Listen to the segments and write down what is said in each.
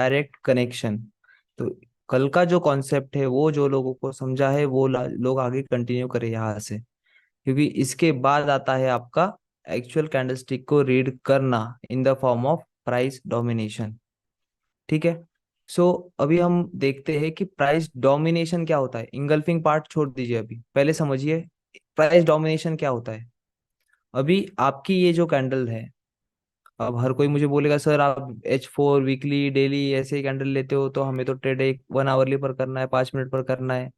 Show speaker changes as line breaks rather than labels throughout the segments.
Direct connection. तो कल का जो कॉन्सेप्ट है वो जो लोगों को समझा है वो लोग आगे कंटिन्यू करें यहाँ से, क्योंकि इसके बाद आता है आपका एक्चुअल कैंडलस्टिक को रीड करना इन the form of price domination. ठीक है। सो अभी हम देखते हैं कि प्राइस डोमिनेशन क्या होता है। इंगल्फिंग पार्ट छोड़ दीजिए, अभी पहले समझिए प्राइस डोमिनेशन क्या होता है। अभी आपकी ये जो कैंडल है, अब हर कोई मुझे बोलेगा सर आप H4 वीकली डेली ऐसे ही कैंडल लेते हो, तो हमें तो ट्रेड एक 1 आवरली पर करना है, 5 मिनट पर करना है।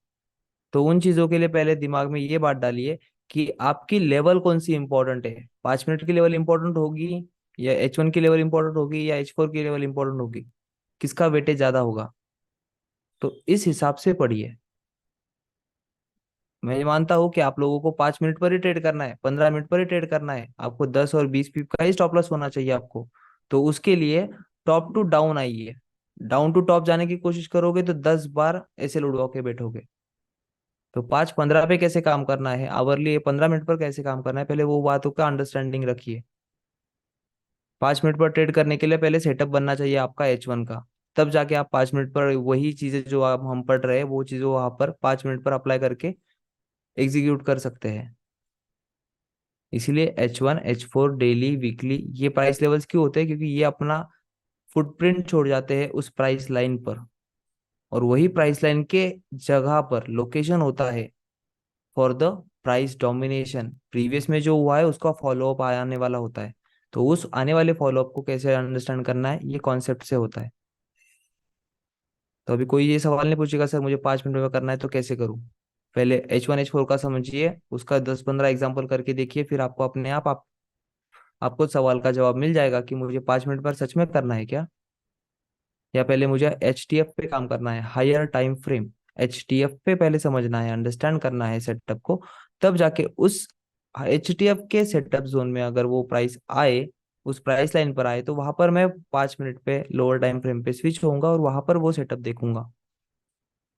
तो उन चीजों के लिए पहले दिमाग में ये बात डालिए कि आपकी लेवल कौन सी इंपॉर्टेंट है। 5 मिनट की लेवल इंपॉर्टेंट होगी, या H1 की लेवल इंपॉर्टेंट होगी, या H4 की लेवल इंपॉर्टेंट होगी, किसका वेटेज ज्यादा होगा। तो इस हिसाब से पढ़िए। मैं ये मानता हूँ कि आप लोगों को 5 मिनट पर ही ट्रेड करना है, 15 मिनट पर ही ट्रेड करना है, आपको 10 और 20 पिप का ही स्टॉप लॉस होना चाहिए आपको। तो उसके लिए टॉप टू डाउन आइए। डाउन टू टॉप जाने की कोशिश करोगे तो 10 बार ऐसे लुढ़वा के बैठोगे। तो 5-15 पे कैसे काम करना है, आवरली 15 मिनट पर कैसे काम करना है, पहले वो बातों का अंडरस्टैंडिंग रखिए। 5 मिनट पर ट्रेड करने के लिए पहले सेटअप बनना चाहिए आपका H1 का। तब जाके आप 5 मिनट पर वही चीजें जो आप हम पढ़ रहे हैं वो चीजें वहां पर 5 मिनट पर अप्लाई करके एग्जीक्यूट कर सकते हैं। इसीलिए H1 H4 डेली वीकली ये प्राइस लेवल्स क्यों होते हैं, क्योंकि ये अपना फुटप्रिंट छोड़ जाते हैं उस प्राइस लाइन पर। और वही प्राइस लाइन के जगह पर लोकेशन होता है for the price domination. Previous में जो हुआ है उसका फॉलोअप आने वाला होता है। तो उस आने वाले फॉलोअप को कैसे अंडरस्टैंड करना है, ये कॉन्सेप्ट से होता है। तो अभी कोई ये सवाल नहीं पूछेगा सर मुझे 5 मिनट में करना है तो कैसे करूं। पहले H1 H4 का समझिए, उसका 10-15 एग्जाम्पल करके देखिए, फिर आपको अपने आप आपको सवाल का जवाब मिल जाएगा कि मुझे 5 मिनट पर सच में करना है क्या, या पहले मुझे HTF पे काम करना है, हायर टाइम फ्रेम। HTF पे पहले समझना है, अंडरस्टैंड करना है सेटअप को। तब जाके उस HTF के सेटअप जोन में अगर वो प्राइस आए, उस प्राइस लाइन पर आए, तो वहां पर मैं 5 मिनट पे लोअर टाइम फ्रेम पे स्विच होऊंगा और वहां पर वो सेटअप देखूंगा।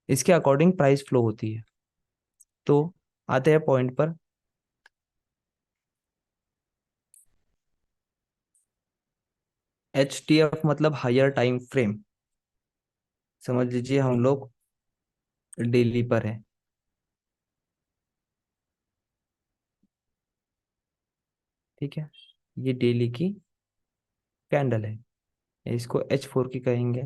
इसके अकॉर्डिंग प्राइस फ्लो होती है। तो आते हैं पॉइंट पर। HTF मतलब हायर टाइम फ्रेम। समझ लीजिए हम लोग डेली पर है। ठीक है। ये डेली की कैंडल है, इसको H4 की कहेंगे।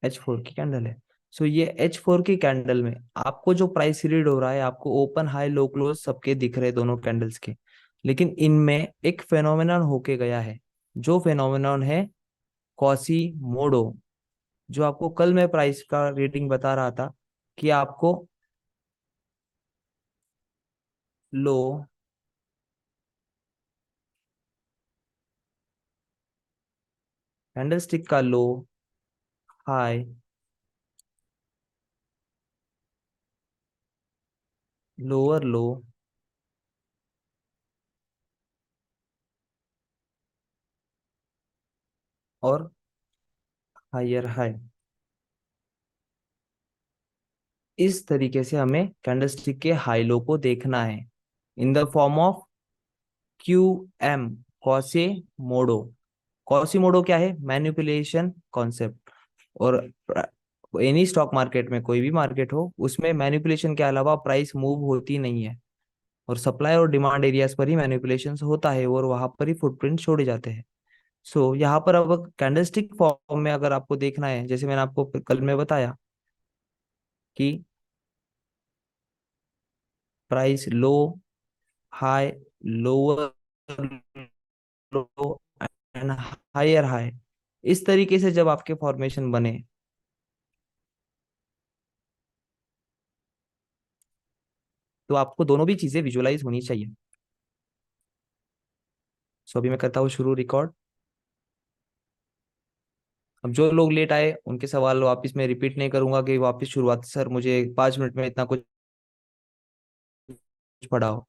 H4 की कैंडल है। सो ये H4 की कैंडल में आपको जो प्राइस रीड हो रहा है, आपको ओपन हाई लो क्लोज सबके दिख रहे हैं दोनों कैंडल्स के। लेकिन इनमें एक फेनोमेनन होके गया है, जो फेनोमेनन है कॉसी मोडो। जो आपको कल मैं प्राइस का रीडिंग बता रहा था कि आपको लो, कैंडलस्टिक का लो, हाई, लोअर लो, और हायर हाई, इस तरीके से हमें कैंडलस्टिक के हाई लो को देखना है in the form of QM, Quasimodo. Quasimodo क्या है, मैनिपुलेशन कॉन्सेप्ट। और एनी स्टॉक मार्केट में, कोई भी मार्केट हो, उसमें मैनिपुलेशन के अलावा प्राइस मूव होती नहीं है। और सप्लाई और डिमांड एरियाज पर ही मैनिपुलेशन होता है और वहां पर ही फुटप्रिंट छोड़े जाते हैं। सो यहाँ पर अब कैंडलस्टिक फॉर्म में अगर आपको देखना है, जैसे मैंने आपको कल में बताया कि price low, high, lower low, and higher high, इस तरीके से जब आपके फॉर्मेशन बने, तो आपको दोनों भी चीजें विजुअलाइज होनी चाहिए। सो अभी मैं करता हूँ शुरू रिकॉर्ड। अब जो लोग लेट आए उनके सवाल वापस मैं रिपीट नहीं करूंगा कि वापस शुरुआत से, सर मुझे 5 मिनट में इतना कुछ पढ़ाओ,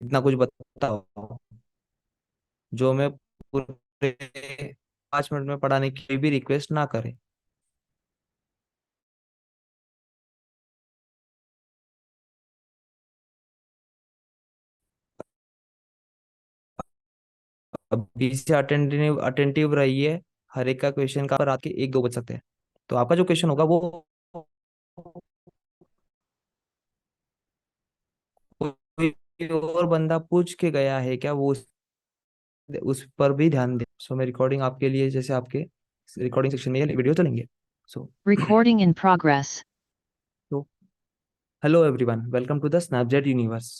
इतना कुछ बताओ। जो मैं पूरे 5 मिनट में पढ़ाने की भी रिक्वेस्ट ना करे। अभी से अटेंटिव अटेंटिव रहिए। हर एक का क्वेश्चन का रात के 1-2 बज सकते हैं। तो आपका जो क्वेश्चन होगा वो कोई और बंदा पूछ के गया है क्या, वो उस पर भी ध्यान दें। सो मैं रिकॉर्डिंग आपके लिए, जैसे आपके रिकॉर्डिंग सेक्शन में ये वीडियो चलेंगे। सो
Recording in progress.
तो hello everyone, welcome to the Snapchat universe.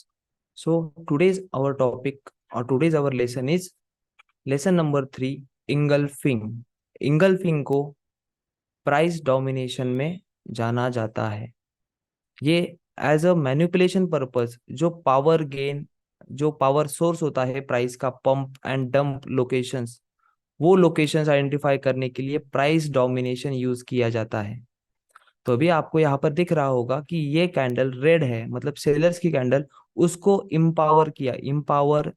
So today's our topic or today's our lesson is lesson number 3, engulfing. Engulfing को प्राइस डोमिनेशन में जाना जाता है। ये एज अ मैनिपुलेशन पर्पस जो पावर गेन, जो power source होता है प्राइस का, पंप एंड डंप लोकेशंस, वो लोकेशंस आइडेंटिफाई करने के लिए प्राइस डोमिनेशन यूज किया जाता है। तो अभी आपको यहाँ पर दिख रहा होगा कि ये कैंडल रेड है, मतलब सेलर्स की कैंडल। उसको इम्पावर किया, इम्पावर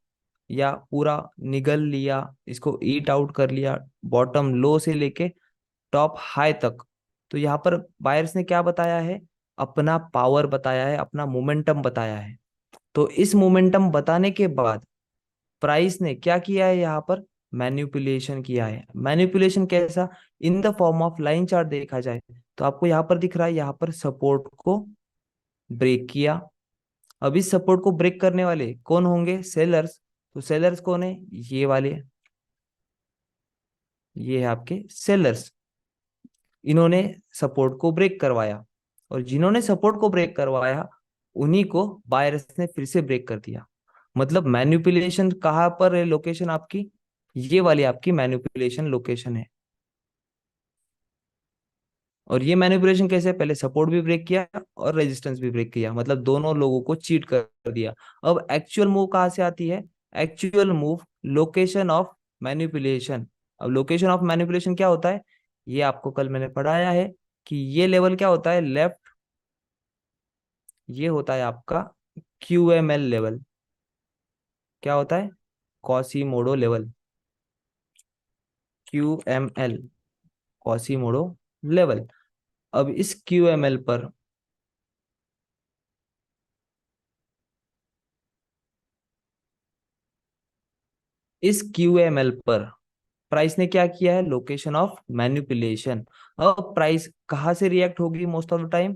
या पूरा निगल लिया, इसको ईट आउट कर लिया, बॉटम लो से लेके टॉप हाई तक। तो यहाँ पर बायर्स ने क्या बताया है, अपना पावर बताया है, अपना मोमेंटम बताया है। तो इस मोमेंटम बताने के बाद प्राइस ने क्या किया है, यहाँ पर मैनिपुलेशन किया है। मैनिपुलेशन कैसा, इन the form of line chart देखा जाए तो आपको यहाँ पर दिख रहा है, यहाँ पर सपोर्ट को ब्रेक किया। अब इस सपोर्ट को ब्रेक करने वाले कौन होंगे, सेलर्स। तो सेलर्स कौन है, ये वाले, ये है आपके सेलर्स। इन्होंने सपोर्ट को ब्रेक करवाया, और जिन्होंने सपोर्ट को ब्रेक करवाया उन्हीं को बायर्स ने फिर से ब्रेक कर दिया। मतलब मैनिपुलेशन कहाँ पर है, लोकेशन आपकी ये वाली आपकी मैनिपुलेशन लोकेशन है। और ये मैनिपुलेशन कैसे, पहले सपोर्ट भी ब्रेक किया और रेजिस्टेंस भी ब्रेक किया, मतलब दोनों लोगों को चीट कर दिया। अब एक्चुअल मूव कहाँ से आती है, actual move location of manipulation. अब लोकेशन ऑफ मैनिपुलेशन क्या होता है, ये आपको कल मैंने पढ़ाया है कि ये लेवल क्या होता है, लेफ्ट, ये होता है आपका QML लेवल। क्या होता है, कॉसीमोडो लेवल, QML, कॉसीमोडो लेवल। अब इस QML पर, इस QML पर प्राइस ने क्या किया है, लोकेशन ऑफ मैनिपुलेशन। अब प्राइस कहाँ से रिएक्ट होगी मोस्ट ऑफ द टाइम,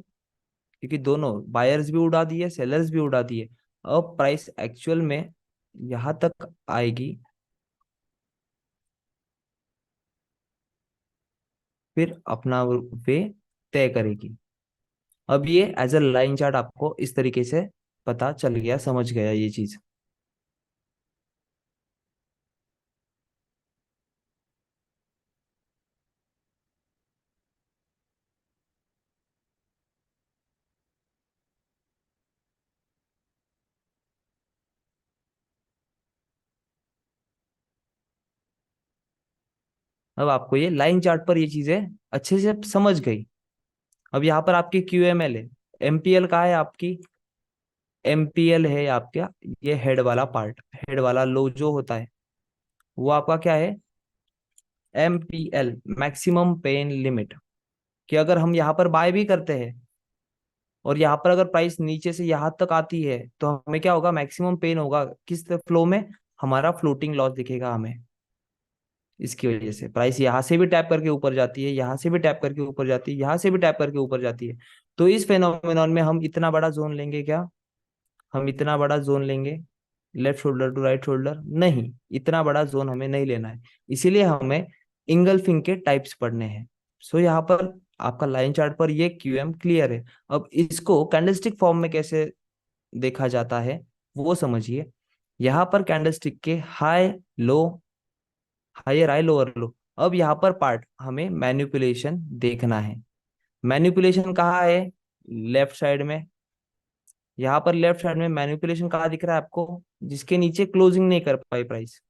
क्योंकि दोनों बायर्स भी उड़ा दिए, सेलर्स भी उड़ा दिए। अब प्राइस एक्चुअल में यहां तक आएगी, फिर अपना वे तय करेगी। अब ये एज अ लाइन चार्ट आपको इस तरीके से पता चल गया, समझ गया ये चीज। अब आपको ये लाइन चार्ट पर ये चीजें अच्छे से समझ गई। अब यहाँ पर आपकी QML है, MPL का है आपकी, MPL है आपका, ये हेड वाला पार्ट, हेड वाला लो जो होता है वो आपका क्या है, MPL, मैक्सिमम पेन लिमिट। कि अगर हम यहाँ पर बाय भी करते हैं और यहाँ पर अगर प्राइस नीचे से यहाँ तक आती है तो हमें क्या होगा, मैक्सिमम पेन होगा किस फ्लो में, हमारा फ्लोटिंग लॉस दिखेगा हमें। इसकी वजह से प्राइस यहाँ से भी टैप करके ऊपर जाती है, यहाँ से भी टैप करके ऊपर जाती है, यहाँ से भी टैप करके ऊपर जाती है। तो इस फेनोमेनॉन में हम इतना बड़ा जोन लेंगे क्या, हम इतना बड़ा जोन लेंगे left shoulder to right shoulder, नहीं, इतना बड़ा जोन हमें नहीं लेना है। इसीलिए हमें इंगल्फिंग के टाइप्स पढ़ने हैं। सो यहाँ पर आपका लाइन चार्ट पर ये QM क्लियर है। अब इसको कैंडलस्टिक फॉर्म में कैसे देखा जाता है वो समझिए। यहाँ पर कैंडलस्टिक के high low, higher high lower low. अब यहाँ पर पार्ट हमें मैनिपुलेशन देखना है। मैनिपुलेशन कहाँ है, लेफ्ट साइड में। यहाँ पर लेफ्ट साइड में मैनिपुलेशन कहाँ दिख रहा है आपको, जिसके नीचे क्लोजिंग नहीं कर पाई प्राइस,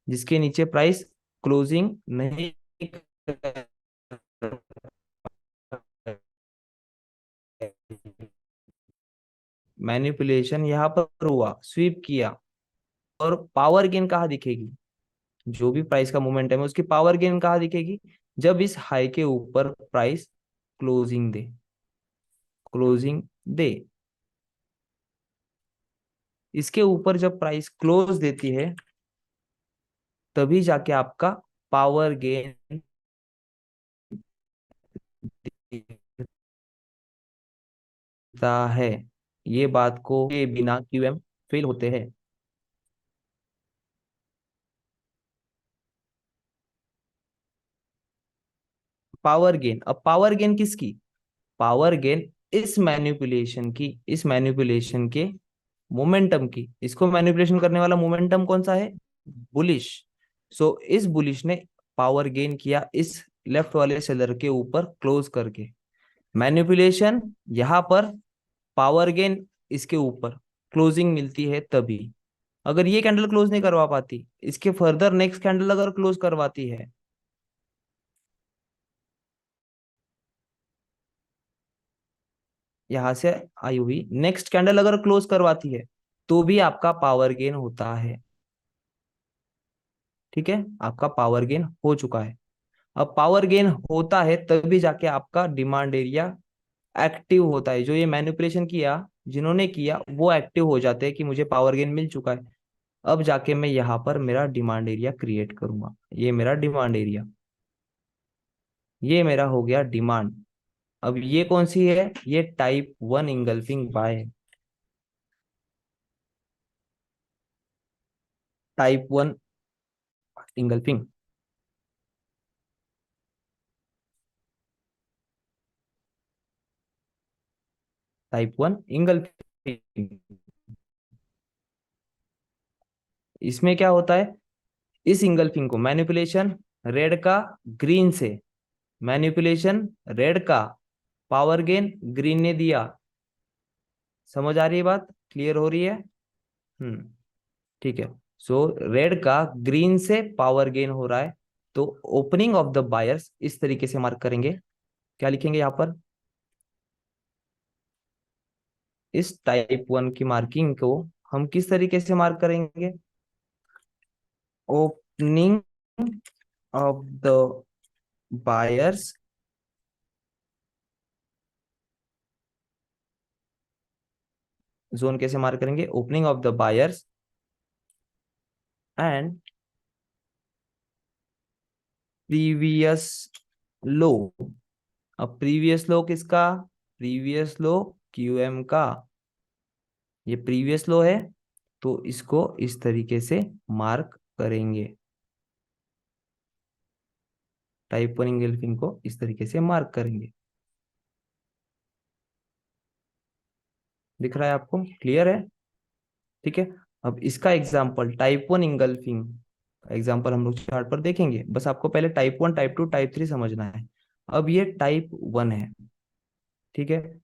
जिसके नीचे प्राइस क्लोजिंग नहीं कर मैनिपुलेशन यहाँ पर हुआ, स्वीप किया। और पावर गेन कहाँ दिखेगी, जो भी प्राइस का मोमेंटम है उसकी पावर गेन कहाँ दिखेगी, जब इस हाई के ऊपर प्राइस क्लोजिंग दे, क्लोजिंग दे। इसके ऊपर जब प्राइस क्लोज देती है तभी जाके आपका पावर गेन दिखता है। ये बात को के बिना क्यूएम फेल होते हैं। पावर गेन, अब पावर गेन किसकी? पावर गेन इस मैनिपुलेशन के मोमेंटम की। इसको मैनिपुलेशन करने वाला मोमेंटम कौन सा है? बुलिश। सो इस बुलिश ने पावर गेन किया इस लेफ्ट वाले सेलर के ऊपर क्लोज करके। मैनिपुलेशन यहां पर, पावर गेन इसके ऊपर, क्लोजिंग मिलती है तभी। अगर ये कैंडल क्लोज नहीं करवा पाती, इसके फर्दर नेक्स्ट कैंडल अगर क्लोज करवाती है, यहां से आई हुई नेक्स्ट कैंडल अगर क्लोज करवाती है, तो भी आपका पावर गेन होता है। ठीक है, आपका पावर गेन हो चुका है। अब पावर गेन होता है तभी जाके आपका डिमांड एरिया एक्टिव होता है। जो ये मैनिपुलेशन किया, जिन्होंने किया, वो एक्टिव हो जाते हैं कि मुझे पावर गेन मिल चुका है। अब जाके मैं यहाँ पर मेरा डिमांड एरिया क्रिएट करूंगा। ये मेरा डिमांड एरिया, ये मेरा हो गया डिमांड। अब ये कौन सी है? ये टाइप 1 इंगल्फिंग बाय है। Type 1 engulfing, type 1 engulfing. इसमें क्या होता है? इस इंगल्फिंग को मैनिपुलेशन रेड का ग्रीन से, मैनिपुलेशन रेड का, पावर गेन ग्रीन ने दिया। समझ आ रही है बात? क्लियर हो रही है? ठीक है। सो रेड का ग्रीन से पावर गेन हो रहा है, तो ओपनिंग ऑफ द बायर्स इस तरीके से मार्क करेंगे। क्या लिखेंगे यहाँ पर? इस टाइप 1 की मार्किंग को हम किस तरीके से मार्क करेंगे? Opening of the buyers zone कैसे मार्क करेंगे? Opening of the buyers and previous लो। अब प्रीवियस लो किसका? प्रीवियस लो क्यूएम का। ये प्रीवियस लो है, तो इसको इस तरीके से मार्क करेंगे। टाइप 1 इंगल्फिंग को इस तरीके से मार्क करेंगे। दिख रहा है आपको? क्लियर है? ठीक है। अब इसका एग्जाम्पल टाइप 1 इंगल्फिंग का एग्जाम्पल हम लोग चार्ट पर देखेंगे। बस आपको पहले टाइप 1, टाइप 2, टाइप 3 समझना है। अब ये टाइप 1 है। ठीक है।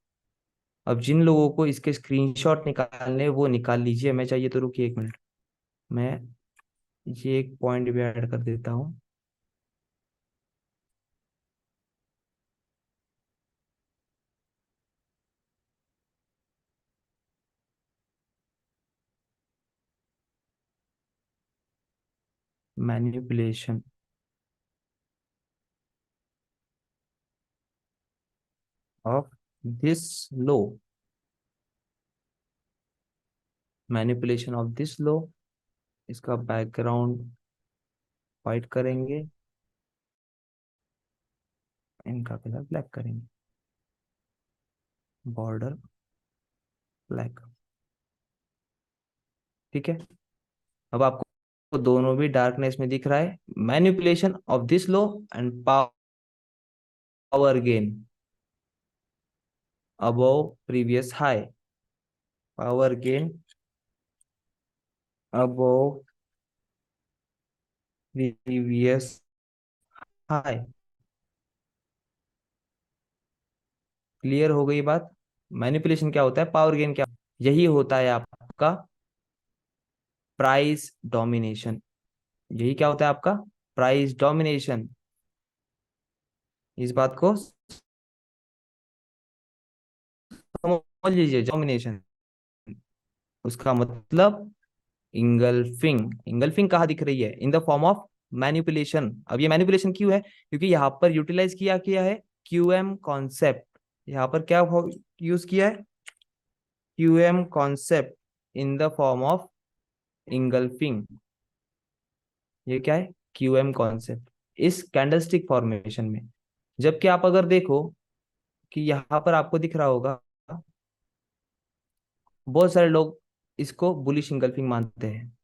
अब जिन लोगों को इसके स्क्रीनशॉट निकालने, वो निकाल लीजिए। मैं चाहिए तो रुकिए 1 मिनट, मैं ये एक पॉइंट भी ऐड कर देता हूँ। Manipulation of this low, manipulation of this low. इसका बैकग्राउंड व्हाइट करेंगे, इनका कलर ब्लैक करेंगे, बॉर्डर ब्लैक। ठीक है। अब आपको दोनों भी डार्कनेस में दिख रहा है। Manipulation of this low and power gain above previous high, power gain above previous high. Clear हो गई बात? मैनिपुलेशन क्या होता है, पावर गेन क्या, यही होता है आपका प्राइस डोमिनेशन। यही क्या होता है आपका प्राइस डोमिनेशन। इस बात को समझ लीजिए। डोमिनेशन, उसका मतलब इंगल्फिंग। इंगल्फिंग कहाँ दिख रही है? In the form of manipulation. अब ये मैनिपुलेशन क्यों है? क्योंकि यहाँ पर यूटिलाइज किया किया है क्यूएम कॉन्सेप्ट। यहाँ पर क्या यूज किया है? QM concept in the form of engulfing. ये क्या है, क्यूएम कॉन्सेप्ट इस कैंडलस्टिक फॉर्मेशन में। जबकि आप अगर देखो कि यहाँ पर आपको दिख रहा होगा, बहुत सारे लोग इसको बुलिश इंगल्फिंग मानते हैं।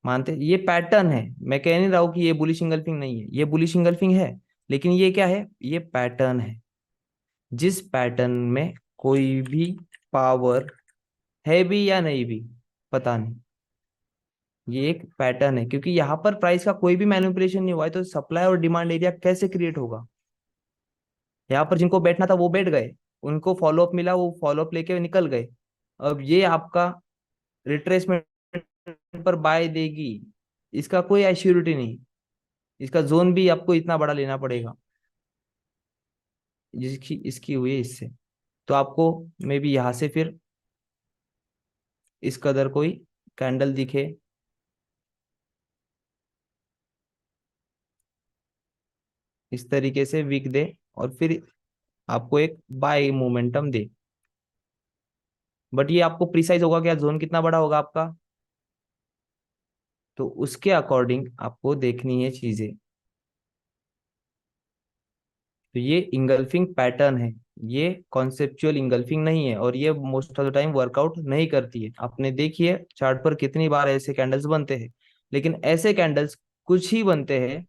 मानते हैं, ये पैटर्न है, मैं कह नहीं रहा हूं कि ये बुलिश इंगल्फिंग नहीं है, ये बुलिश इंगल्फिंग है। लेकिन ये क्या है, ये पैटर्न है। जिस पैटर्न में कोई भी पावर है भी या नहीं भी, पता नहीं, ये एक पैटर्न है। क्योंकि यहाँ पर प्राइस का कोई भी मैनिपुलेशन नहीं हुआ है, तो सप्लाई और डिमांड एरिया कैसे क्रिएट होगा। यहाँ पर जिनको बैठना था वो बैठ गए, उनको फॉलोअप मिला, वो फॉलोअप लेके निकल गए। अब ये आपका रिट्रेसमेंट पर बाय देगी, इसका कोई एश्योरिटी नहीं। इसका जोन भी आपको इतना बड़ा लेना पड़ेगा जिसकी इसकी हुई है इससे। तो आपको मे बी यहाँ से फिर इस कदर कोई कैंडल दिखे, इस तरीके से वीक दे, और फिर आपको एक बाय मोमेंटम दे। बट ये आपको प्रिसाइज होगा क्या, जोन कितना बड़ा होगा आपका, तो उसके अकॉर्डिंग आपको देखनी है चीजें। तो ये इंगल्फिंग पैटर्न है, ये कॉन्सेप्चुअल इंगल्फिंग नहीं है, और ये most of the time workout नहीं करती है। आपने देखिए चार्ट पर कितनी बार ऐसे कैंडल्स बनते हैं, लेकिन ऐसे कैंडल्स कुछ ही बनते हैं,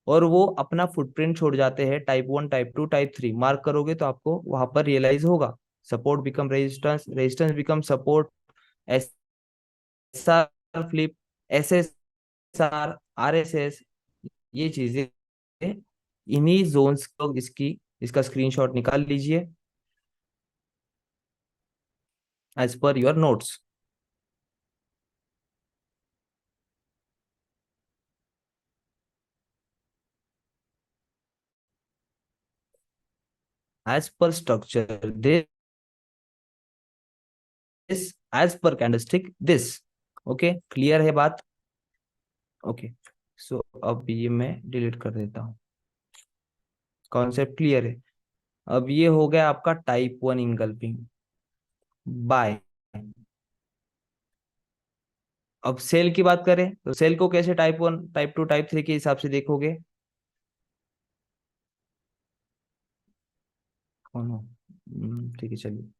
और वो अपना फुटप्रिंट छोड़ जाते हैं। टाइप 1, टाइप 2, टाइप 3 मार्क करोगे तो आपको वहां पर रियलाइज होगा। Support become resistance, resistance become support, S R flip, S S R, R S S, ये चीजें इन्हीं जोन्स को, इसकी इसका स्क्रीनशॉट निकाल लीजिए as per your notes. As per structure this, as per candlestick this. Okay, clear है बात। ओके, सो अब ये मैं डिलीट कर देता हूँ। कॉन्सेप्ट क्लियर है। अब ये हो गया आपका टाइप 1 इंगल्फिंग बाय। अब सेल की बात करें तो सेल को कैसे टाइप 1, टाइप 2, टाइप 3 के हिसाब से देखोगे। कौन हो, ठीक है चलिए।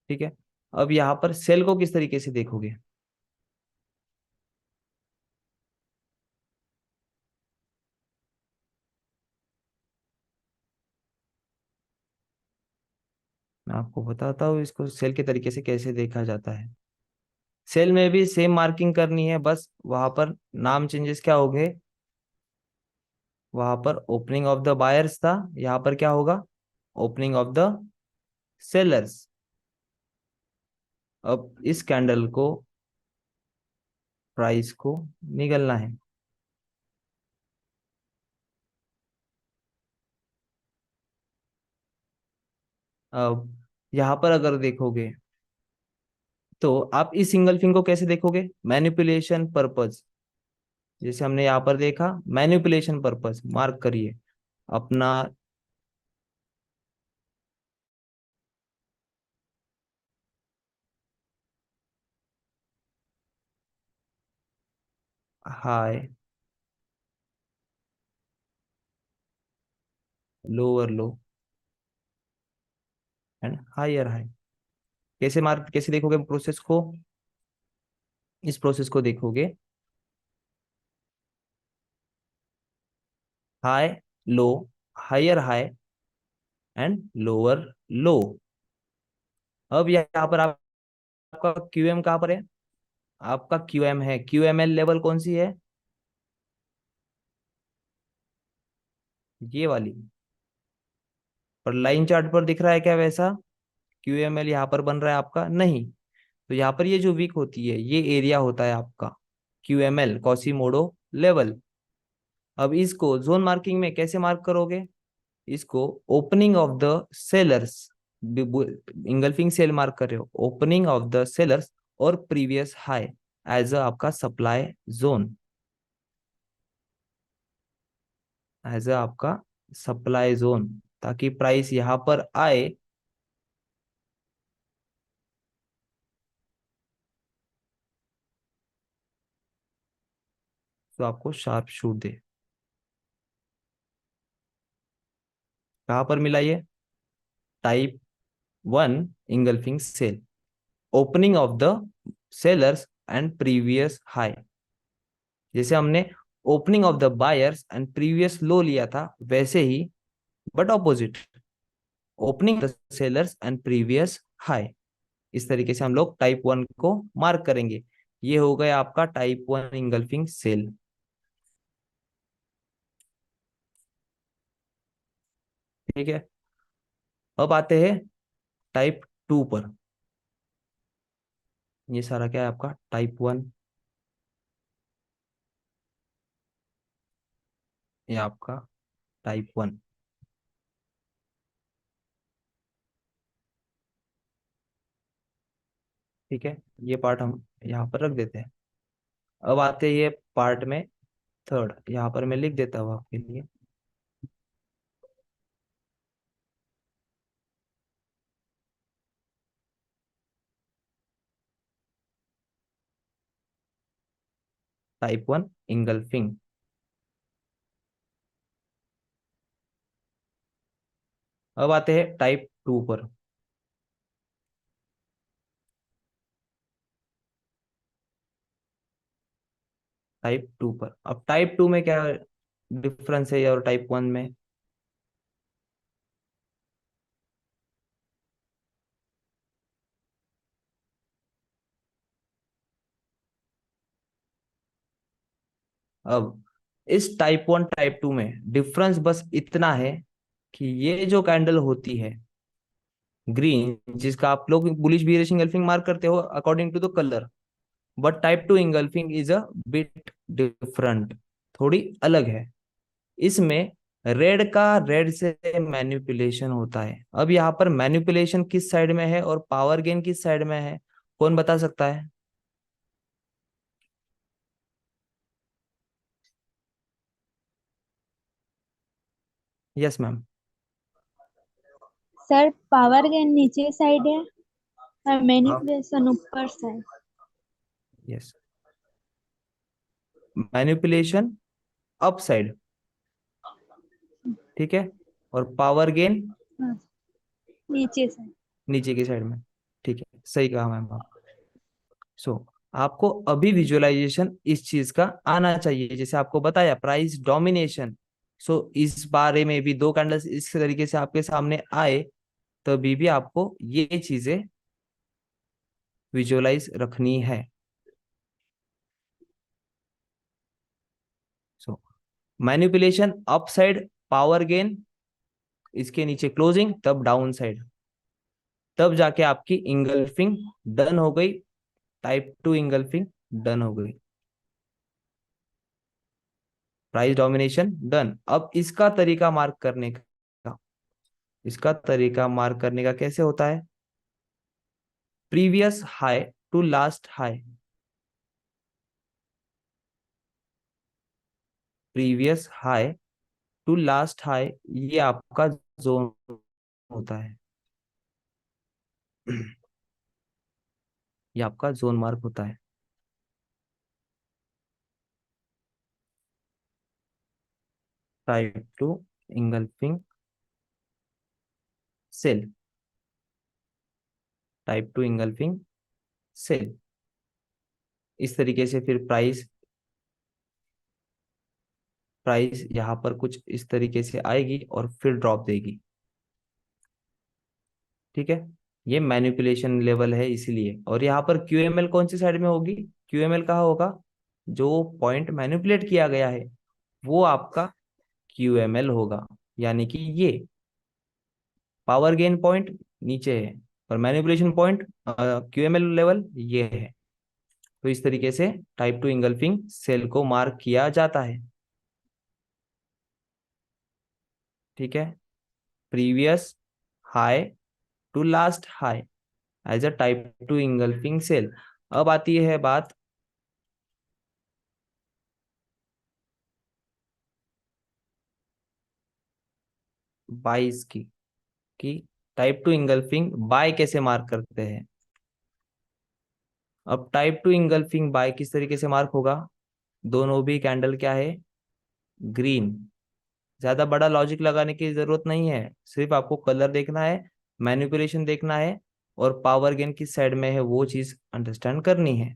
ठीक है, अब यहाँ पर सेल को किस तरीके से देखोगे। मैं आपको बताता हूँ इसको सेल के तरीके से कैसे देखा जाता है। सेल में भी सेम मार्किंग करनी है, बस वहां पर नाम चेंजेस क्या होंगे। वहां पर ओपनिंग ऑफ द बायर्स था, यहाँ पर क्या होगा, ओपनिंग ऑफ द सेलर्स। अब इस कैंडल को, प्राइस को निगलना है। अब यहाँ पर अगर देखोगे तो आप इस सिंगल फिंग को कैसे देखोगे, मैनिपुलेशन पर्पज। जैसे हमने यहाँ पर देखा, मैनिपुलेशन पर्पज मार्क करिए अपना। High, lower low, and higher high. कैसे मार्क, कैसे देखोगे प्रोसेस को, इस प्रोसेस को देखोगे, high, low, higher high, and lower low. अब यहाँ पर आपका क्यूएम कहाँ पर है, आपका क्यूएम है, क्यूएमएल लेवल कौन सी है, ये वाली। और लाइन चार्ट पर दिख रहा है क्या वैसा, क्यूएमएल यहाँ पर बन रहा है आपका नहीं। तो यहाँ पर ये जो वीक होती है, ये एरिया होता है आपका क्यूएमएल, कॉसीमोडो लेवल। अब इसको जोन मार्किंग में कैसे मार्क करोगे, इसको opening of the sellers, engulfing sell mark कर रहे हो, ओपनिंग ऑफ द सेलर्स और प्रीवियस हाई। एज अ आपका सप्लाई जोन, एज अ आपका सप्लाई जोन, ताकि प्राइस यहां पर आए तो आपको शार्प शूट दे। कहां पर मिला ये? Type 1 engulfing sell, opening of the sellers and previous high. जैसे हमने opening of the buyers and previous low लिया था, वैसे ही but opposite, opening the sellers and previous high. इस तरीके से हम लोग टाइप 1 को मार्क करेंगे। ये हो गया आपका टाइप 1 इंगल्फिंग सेल। ठीक है, अब आते हैं टाइप 2 पर। ये सारा क्या है आपका टाइप 1, ये आपका टाइप 1। ठीक है, ये पार्ट हम यहाँ पर रख देते हैं। अब आते हैं ये पार्ट में थर्ड, यहाँ पर मैं लिख देता हूँ आपके लिए। Type 1 engulfing. अब आते हैं टाइप 2 पर। टाइप 2 पर, अब टाइप 2 में क्या डिफरेंस है और टाइप 1 में? अब इस टाइप 1 टाइप 2 में डिफरेंस बस इतना है कि ये जो कैंडल होती है ग्रीन, जिसका आप लोग बुलिश बियरिश इंगल्फिंग मार्क करते हो according to the colour, but type 2 engulfing is a bit different, थोड़ी अलग है। इसमें रेड का रेड से मैनिपुलेशन होता है। अब यहाँ पर मैनिपुलेशन किस साइड में है और पावर गेन किस साइड में है, कौन बता सकता है? Yes ma'am.
Sir power gain नीचे साइड है और
हाँ,
मैनिपुलेशन ऊपर side.
Yes, manipulation up side, ठीक है, और पावर गेन
हाँ, नीचे साइड।
नीचे की साइड में। ठीक है, सही कहा मैम आप। सो आपको अभी विजुअलाइजेशन इस चीज का आना चाहिए, जैसे आपको बताया प्राइस डोमिनेशन। सो इस बारे में भी दो कैंडल्स इस तरीके से आपके सामने आए, तभी भी आपको ये चीजें विजुअलाइज रखनी है। So manipulation upside, power gain, इसके नीचे क्लोजिंग, तब डाउन साइड, तब जाके आपकी इंगल्फिंग डन हो गई, टाइप 2 इंगल्फिंग डन हो गई, प्राइस डोमिनेशन डन। अब इसका तरीका मार्क करने का, इसका तरीका मार्क करने का कैसे होता है? Previous high to last high, previous high to last high, ये आपका जोन होता है। ये आपका जोन मार्क होता है। Type 2 engulfing sell, type 2 engulfing sell. इस तरीके से फिर प्राइस, प्राइस यहाँ पर कुछ इस तरीके से आएगी और फिर ड्रॉप देगी। ठीक है, ये मैनिपुलेशन लेवल है इसीलिए। और यहाँ पर क्यूएमएल कौन सी साइड में होगी? क्यूएमएल कहाँ होगा? जो पॉइंट मैनिपुलेट किया गया है वो आपका क्यूएमएल होगा, यानी कि ये पावर गेन पॉइंट नीचे है और मैनिपुलेशन पॉइंट क्यूएमएल लेवल ये है। तो इस तरीके से टाइप 2 इंगल्फिंग सेल को मार्क किया जाता है। ठीक है, previous high to last high as a type 2 engulfing sell. अब आती है बात 22 की कि टाइप टू इंगल्फिंग बाय कैसे मार्क करते हैं। अब टाइप टू इंगल्फिंग बाय किस तरीके से मार्क होगा, दोनों भी कैंडल क्या है, ग्रीन। ज्यादा बड़ा लॉजिक लगाने की जरूरत नहीं है, सिर्फ आपको कलर देखना है, मैनिपुलेशन देखना है, और पावर गेन किस साइड में है वो चीज अंडरस्टैंड करनी है।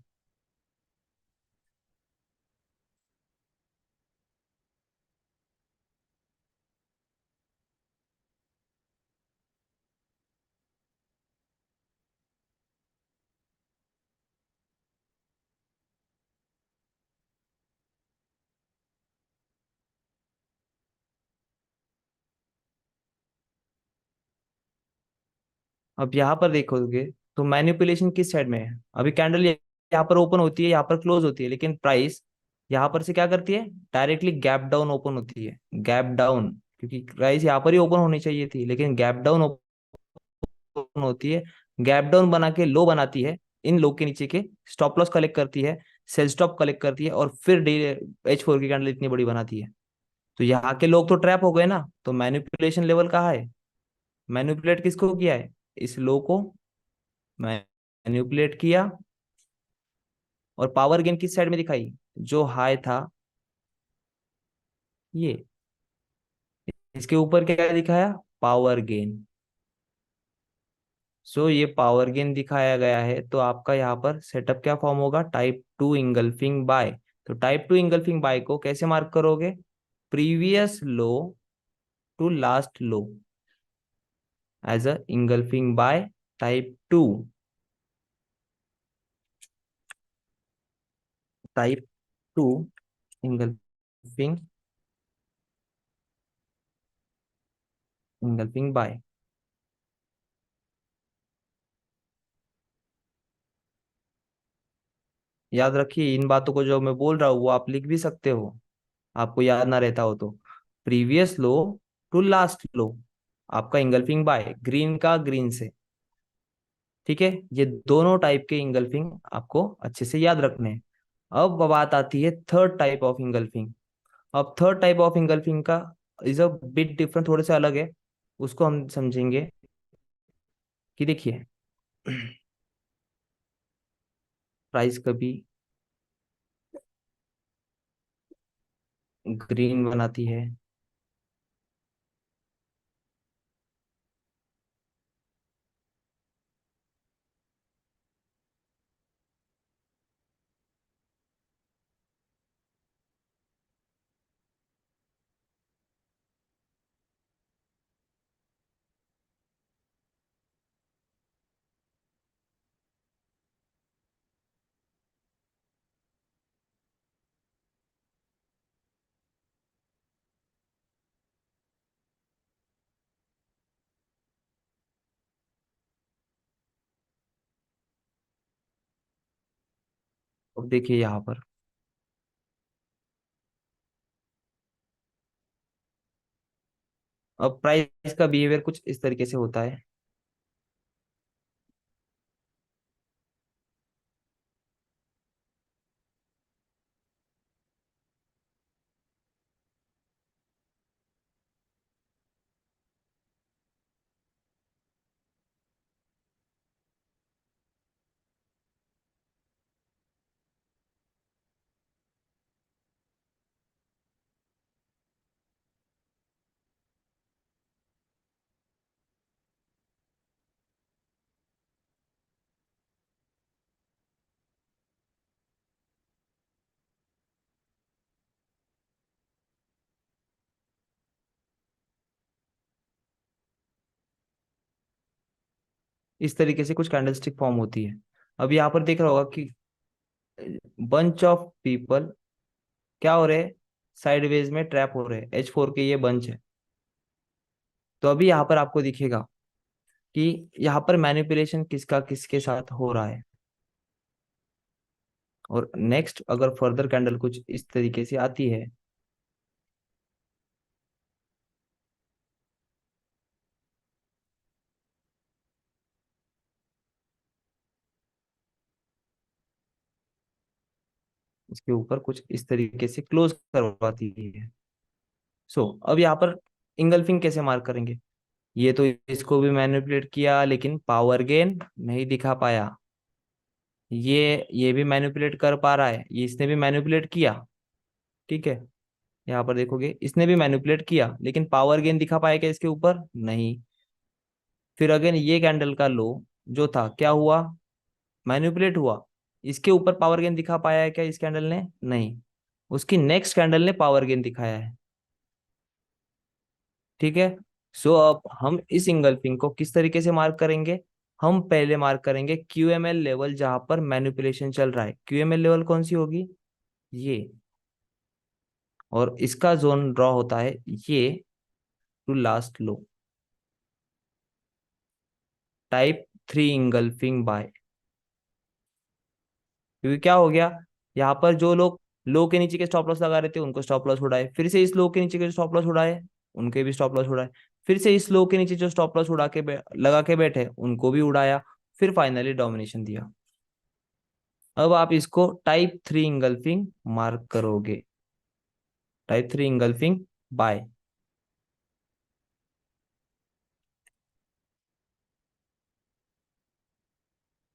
अब यहाँ पर देखोगे तो मैनिपुलेशन किस साइड में है, अभी कैंडल यहाँ पर ओपन होती है, यहाँ पर क्लोज होती है, लेकिन प्राइस यहाँ पर से क्या करती है, डायरेक्टली गैप डाउन ओपन होती है, गैप डाउन, क्योंकि प्राइस यहाँ पर ही ओपन होनी चाहिए थी, लेकिन गैप डाउन ओपन होती है, गैप डाउन बना के लो बनाती है, इन लो के नीचे के स्टॉप लॉस कलेक्ट करती है, सेल स्टॉप कलेक्ट करती है, और फिर डे H4 की कैंडल इतनी बड़ी बनाती है। तो यहाँ के लोग तो ट्रैप हो गए ना, तो मैनिपुलेशन लेवल कहाँ है, मैनिपुलेट किसको किया है, इस लो को मैनिपुलेट किया, और पावर गेन किस साइड में दिखाई, जो हाई था ये, इसके ऊपर क्या दिखाया, पावर गेन। सो ये पावर गेन दिखाया गया है, तो आपका यहाँ पर सेटअप क्या फॉर्म होगा, टाइप टू इंगल्फिंग बाय। तो टाइप टू इंगल्फिंग बाय को कैसे मार्क करोगे, previous low to last low as a engulfing buy type two, type two engulfing, engulfing buy. याद रखिए इन बातों को, जो मैं बोल रहा हूँ वो आप लिख भी सकते हो, आपको याद ना रहता हो तो। प्रीवियस लो टू लास्ट लो, आपका इंगल्फिंग बाय, ग्रीन का ग्रीन से, ठीक है, ये दोनों टाइप के इंगल्फिंग आपको अच्छे से याद रखने हैं। अब बात आती है थर्ड टाइप ऑफ इंगल्फिंग। अब थर्ड टाइप ऑफ इंगल्फिंग का इज अ बिट डिफरेंट, थोड़े से अलग है, उसको हम समझेंगे। कि देखिए प्राइस कभी ग्रीन बनाती है, अब देखिए यहाँ पर, अब प्राइस का बिहेवियर कुछ इस तरीके से होता है। इस तरीके से कुछ कैंडलस्टिक फॉर्म होती है। अब यहाँ पर देख रहा होगा कि बंच ऑफ पीपल क्या हो रहे हैं, साइडवेज में ट्रैप हो रहे हैं, H4 के ये बंच है। तो अभी यहाँ पर आपको दिखेगा कि यहाँ पर मैनिपुलेशन किसका किसके साथ हो रहा है। और नेक्स्ट अगर फर्दर कैंडल कुछ इस तरीके से आती है, इसके ऊपर कुछ इस तरीके से क्लोज करवाती है। सो अब यहाँ पर इंगल्फिंग कैसे मार्क करेंगे? ये तो इसको भी मैनिपुलेट किया लेकिन पावर गेन नहीं दिखा पाया। ये भी मैनिपुलेट कर पा रहा है, ये इसने भी मैनिपुलेट किया। ठीक है, यहाँ पर देखोगे इसने भी मैनिपुलेट किया लेकिन पावर गेन दिखा पाया क्या इसके ऊपर? नहीं। फिर अगेन ये कैंडल का लो जो था क्या हुआ? मैनिपुलेट हुआ। इसके ऊपर पावर गेन दिखा पाया है क्या इस कैंडल ने? नहीं। उसकी नेक्स्ट कैंडल ने पावर गेन दिखाया है। ठीक है। सो अब हम इस इंगल्फिंग को किस तरीके से मार्क करेंगे? हम पहले मार्क करेंगे क्यूएमएल लेवल जहां पर मैनिपुलेशन चल रहा है। क्यूएमएल लेवल कौन सी होगी? ये। और इसका जोन ड्रॉ होता है ये to last low, type 3 engulfing buy. क्योंकि क्या हो गया, यहाँ पर जो लोग लो के नीचे के स्टॉप लॉस लगा रहे थे उनको स्टॉप लॉस उड़ाए, फिर से इस लो के नीचे के स्टॉप लॉस उड़ाए, उनके भी स्टॉप लॉस उड़ाए, फिर से इस लो के नीचे जो स्टॉप लॉस उड़ा के लगा के बैठे उनको भी उड़ाया, फिर फाइनली डोमिनेशन दिया। अब आप इसको टाइप 3 इंगल्फिंग मार्क करोगे, type 3 engulfing buy.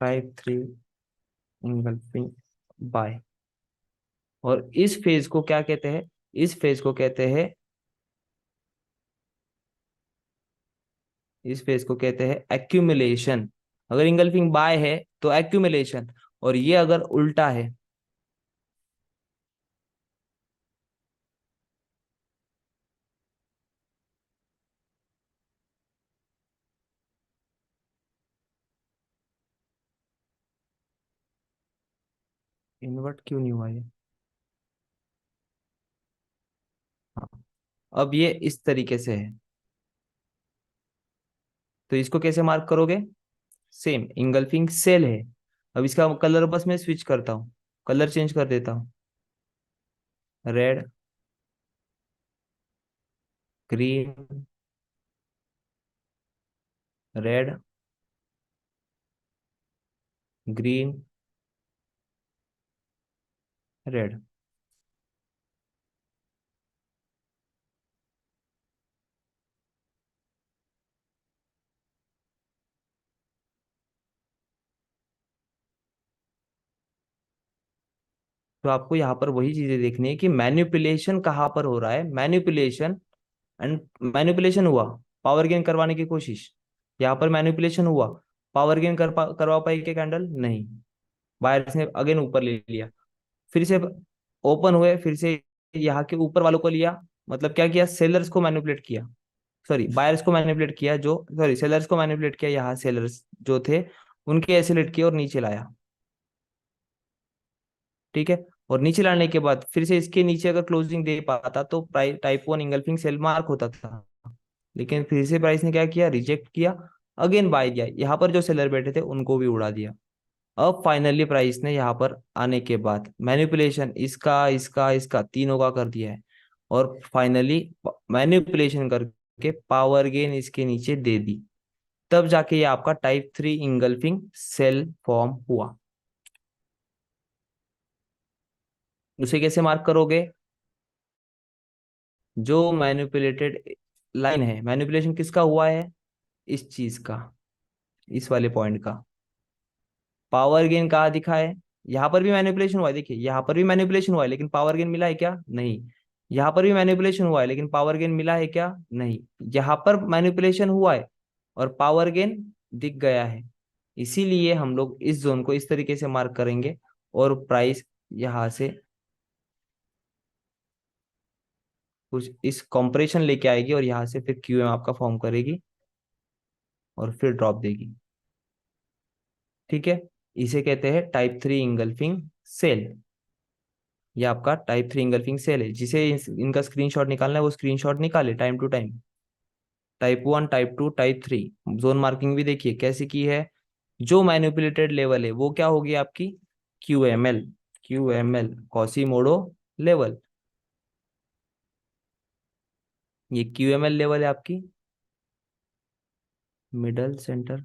Type 3 engulfing buy. और इस फेज को क्या कहते हैं? इस फेज को कहते हैं, इस फेज को कहते हैं एक्यूमुलेशन। अगर इंगल्फिंग बाय है तो एक्यूमुलेशन, और ये अगर उल्टा है, इन्वर्ट क्यों नहीं हुआ ये? हाँ, अब ये इस तरीके से है, तो इसको कैसे मार्क करोगे? सेम इंगल्फिंग सेल है। अब इसका कलर बस मैं स्विच करता हूँ, कलर चेंज कर देता हूँ। Red, green, red, green, red. तो आपको यहाँ पर वही चीजें देखनी है कि मैनिपुलेशन कहाँ पर हो रहा है। मैनिपुलेशन एंड मैनिपुलेशन हुआ, पावर गेन करवाने की कोशिश, यहाँ पर मैनिपुलेशन हुआ, पावर गेन करवा पाई क्या कैंडल? नहीं। बायर्स ने अगेन ऊपर ले लिया, फिर से ओपन हुए, फिर से यहाँ के ऊपर वालों को लिया, मतलब क्या किया? सेलर्स को मैनिपुलेट किया, सॉरी बायर्स को मैनिपुलेट किया, जो सॉरी सेलर्स को मैनिपुलेट किया, यहाँ सेलर्स जो थे उनके एसिलेट किया और नीचे लाया। ठीक है। और नीचे लाने के बाद फिर से इसके नीचे अगर क्लोजिंग दे पाता तो price type 1 engulfing sell mark होता था, लेकिन फिर से प्राइस ने क्या किया? रिजेक्ट किया, अगेन बाय किया, यहाँ पर जो सेलर बैठे थे उनको भी उड़ा दिया। अब फाइनली प्राइस ने यहाँ पर आने के बाद मैनिपुलेशन इसका इसका इसका तीनों का कर दिया है, और फाइनली मैनिपुलेशन करके पावर गेन इसके नीचे दे दी, तब जाके ये आपका टाइप 3 इंगल्फिंग सेल फॉर्म हुआ। उसे कैसे मार्क करोगे? जो मैनिपुलेटेड लाइन है, मैनिपुलेशन किसका हुआ है? इस चीज का, इस वाले पॉइंट का। पावर गेन कहाँ दिखा है? यहाँ पर भी मैनिपुलेशन हुआ है, देखिए यहाँ पर भी मैनिपुलेशन हुआ है लेकिन पावर गेन मिला है क्या? नहीं। यहाँ पर भी मैनिपुलेशन हुआ है लेकिन पावर गेन मिला है क्या? नहीं। यहाँ पर मैनिपुलेशन हुआ है और पावर गेन दिख गया है, इसीलिए हम लोग इस जोन को इस तरीके से मार्क करेंगे, और प्राइस यहाँ से कुछ इस कॉम्प्रेशन लेके आएगी और यहाँ से फिर क्यूएम आपका फॉर्म करेगी और फिर ड्रॉप देगी। ठीक है, इसे कहते हैं टाइप 3 इंगल्फिंग सेल। ये आपका टाइप 3 इंगल्फिंग सेल है, जिसे इनका स्क्रीनशॉट निकालना है वो स्क्रीनशॉट निकाले time to time. Type 1, type 2, type 3। Zone marking भी देखिए कैसे की है। जो मैनिपुलेटेड लेवल है वो क्या होगी आपकी? क्यूएमएल, क्यूएमएल कॉसीमोडो लेवल, ये क्यूएमएल लेवल है आपकी, मिडल सेंटर।